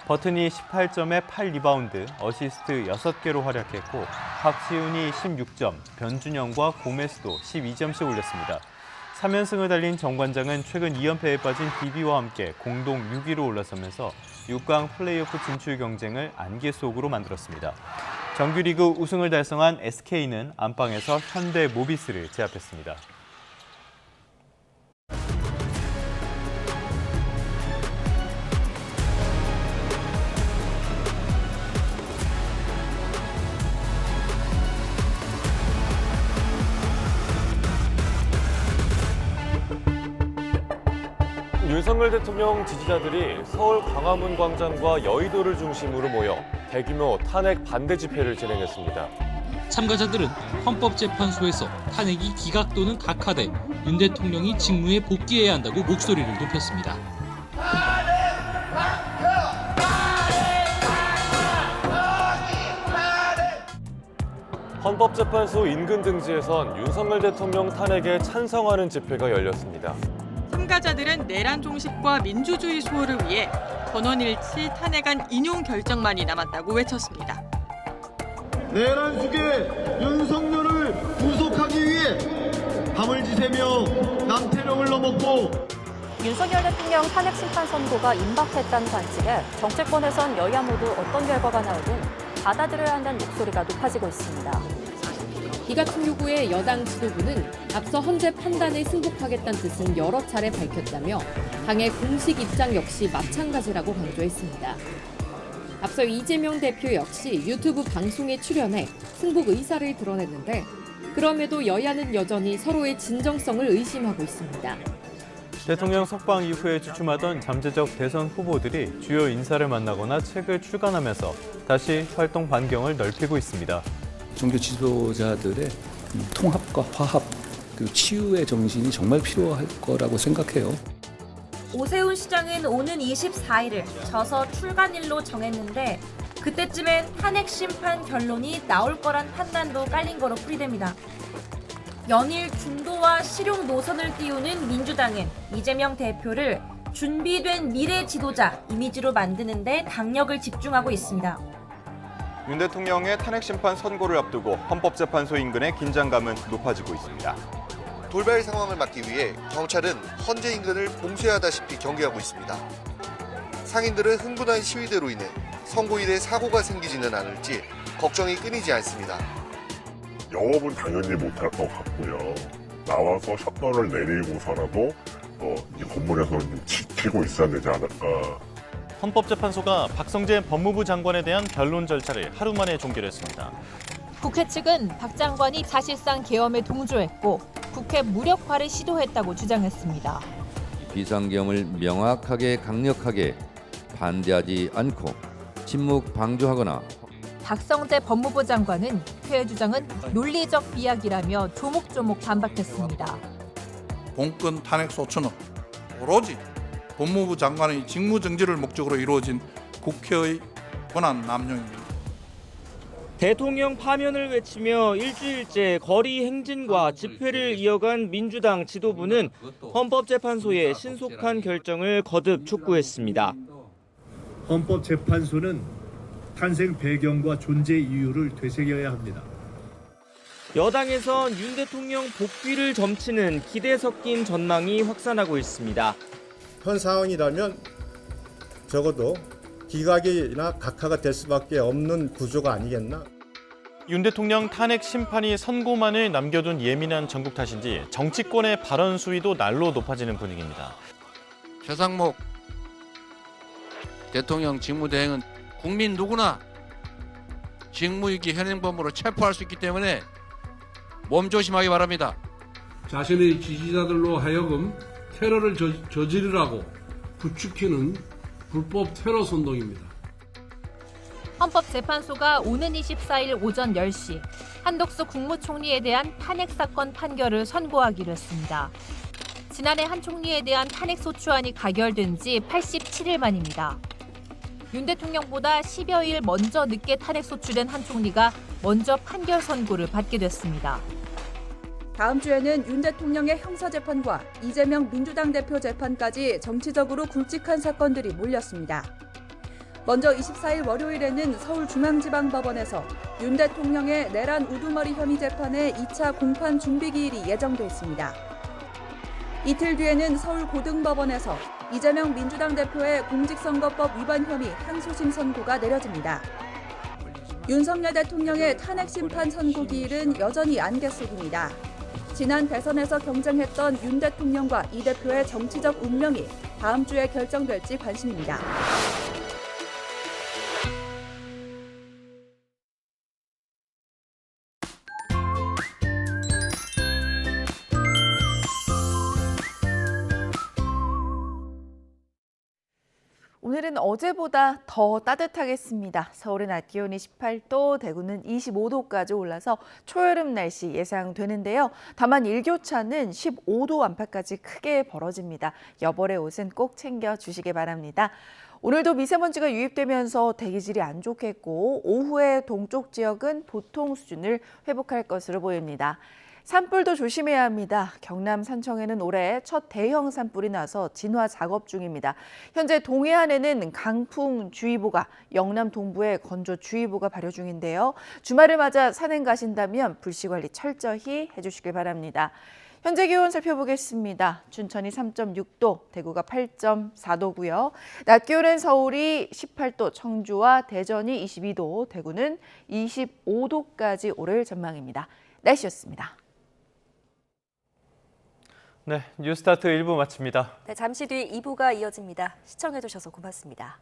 S1: 버튼이 18점에 8리바운드, 어시스트 6개로 활약했고 박시훈이 16점, 변준영과 고메스도 12점씩 올렸습니다. 3연승을 달린 정관장은 최근 2연패에 빠진 DB와 함께 공동 6위로 올라서면서 6강 플레이오프 진출 경쟁을 안개 속으로 만들었습니다. 정규리그 우승을 달성한 SK는 안방에서 현대 모비스를 제압했습니다.
S3: 윤석열 대통령 지지자들이 서울 광화문 광장과 여의도를 중심으로 모여 대규모 탄핵 반대 집회를 진행했습니다.
S4: 참가자들은 헌법재판소에서 탄핵이 기각 또는 각하돼 윤 대통령이 직무에 복귀해야 한다고 목소리를 높였습니다.
S3: 헌법재판소 인근 등지에선 윤석열 대통령 탄핵에 찬성하는 집회가 열렸습니다.
S5: 참가자들은 내란 종식과 민주주의 수호를 위해 전원일치 탄핵안 인용 결정만이 남았다고 외쳤습니다.
S6: 내란 속에 윤석열을 구속하기 위해 밤을 지새며 남태령을 넘었고
S2: 윤석열 대통령 탄핵 심판 선고가 임박했다는 관측에 정치권에선 여야 모두 어떤 결과가 나오든 받아들여야 한다는 목소리가 높아지고 있습니다.
S21: 이 같은 요구에 여당 지도부는 앞서 헌재 판단에 승복하겠다는 뜻은 여러 차례 밝혔다며 당의 공식 입장 역시 마찬가지라고 강조했습니다. 앞서 이재명 대표 역시 유튜브 방송에 출연해 승복 의사를 드러냈는데 그럼에도 여야는 여전히 서로의 진정성을 의심하고 있습니다.
S1: 대통령 석방 이후에 주춤하던 잠재적 대선 후보들이 주요 인사를 만나거나 책을 출간하면서 다시 활동 반경을 넓히고 있습니다.
S23: 종교 지도자들의 통합과 화합, 그리고 치유의 정신이 정말 필요할 거라고 생각해요.
S24: 오세훈 시장은 오는 24일을 저서 출간일로 정했는데 그때쯤엔 탄핵 심판 결론이 나올 거란 판단도 깔린 거로 풀이됩니다. 연일 중도와 실용 노선을 띄우는 민주당은 이재명 대표를 준비된 미래 지도자 이미지로 만드는 데 강력을 집중하고 있습니다.
S25: 윤 대통령의 탄핵 심판 선고를 앞두고 헌법재판소 인근의 긴장감은 높아지고 있습니다.
S26: 돌발 상황을 막기 위해 경찰은 헌재 인근을 봉쇄하다시피 경계하고 있습니다. 상인들은 흥분한 시위대로 인해 선고일에 사고가 생기지는 않을지 걱정이 끊이지 않습니다.
S30: 영업은 당연히 못할 것 같고요. 나와서 셔터를 내리고서라도 이 건물에서 좀 지키고 있어야 되지 않을까.
S31: 헌법재판소가 박성재 법무부 장관에 대한 변론 절차를 하루 만에 종결했습니다.
S32: 국회 측은 박 장관이 사실상 계엄에 동조했고 국회 무력화를 시도했다고 주장했습니다.
S33: 비상경을 명확하게 강력하게 반대하지 않고 침묵 방조하거나
S32: 박성재 법무부 장관은 회의 주장은 논리적 비약이라며 조목조목 반박했습니다.
S34: 공권 탄핵 소추는 오로지 법무부 장관의 직무정지를 목적으로 이루어진 국회의 권한 남용입니다.
S35: 대통령 파면을 외치며 일주일째 거리 행진과 집회를 이어간 민주당 지도부는 헌법재판소의 신속한 결정을 거듭 촉구했습니다.
S36: 헌법재판소는 탄생 배경과 존재 이유를 되새겨야 합니다.
S35: 여당에선 윤 대통령 복귀를 점치는 기대 섞인 전망이 확산하고 있습니다.
S37: 현 상황이라면 적어도 기각이나 각하가 될 수밖에 없는 구조가 아니겠나.
S31: 윤 대통령 탄핵 심판이 선고만을 남겨둔 예민한 전국 탓인지 정치권의 발언 수위도 날로 높아지는 분위기입니다.
S28: 최상목 대통령 직무대행은 국민 누구나 직무유기 현행범으로 체포할 수 있기 때문에 몸조심하기 바랍니다.
S7: 자신의 지지자들로 하여금 테러를 저지르라고 부추기는 불법 테러 선동입니다.
S32: 헌법재판소가 오는 24일 오전 10시 한덕수 국무총리에 대한 탄핵 사건 판결을 선고하기로 했습니다. 지난해 한 총리에 대한 탄핵 소추안이 가결된 지 87일 만입니다. 윤 대통령보다 10여일 먼저 늦게 탄핵 소추된 한 총리가 먼저 판결 선고를 받게 됐습니다.
S8: 다음 주에는 윤 대통령의 형사재판과 이재명 민주당 대표 재판까지 정치적으로 굵직한 사건들이 몰렸습니다. 먼저 24일 월요일에는 서울중앙지방법원에서 윤 대통령의 내란 우두머리 혐의 재판의 2차 공판 준비기일이 예정돼 있습니다. 이틀 뒤에는 서울고등법원에서 이재명 민주당 대표의 공직선거법 위반 혐의 항소심 선고가 내려집니다. 윤석열 대통령의 탄핵 심판 선고 기일은 여전히 안개 속입니다. 지난 대선에서 경쟁했던 윤 대통령과 이 대표의 정치적 운명이 다음 주에 결정될지 관심입니다. 오늘은 어제보다 더 따뜻하겠습니다. 서울은 낮 기온이 18도, 대구는 25도까지 올라서 초여름 날씨 예상되는데요. 다만 일교차는 15도 안팎까지 크게 벌어집니다. 여벌의 옷은 꼭 챙겨주시기 바랍니다. 오늘도 미세먼지가 유입되면서 대기질이 안 좋겠고 오후에 동쪽 지역은 보통 수준을 회복할 것으로 보입니다. 산불도 조심해야 합니다. 경남 산청에는 올해 첫 대형 산불이 나서 진화 작업 중입니다. 현재 동해안에는 강풍주의보가, 영남 동부에 건조주의보가 발효 중인데요. 주말을 맞아 산행 가신다면 불씨관리 철저히 해주시길 바랍니다. 현재 기온 살펴보겠습니다. 춘천이 3.6도, 대구가 8.4도고요. 낮 기온은 서울이 18도, 청주와 대전이 22도, 대구는 25도까지 오를 전망입니다. 날씨였습니다.
S1: 네, 뉴스타트 1부 마칩니다.
S2: 네, 잠시 뒤 2부가 이어집니다. 시청해주셔서 고맙습니다.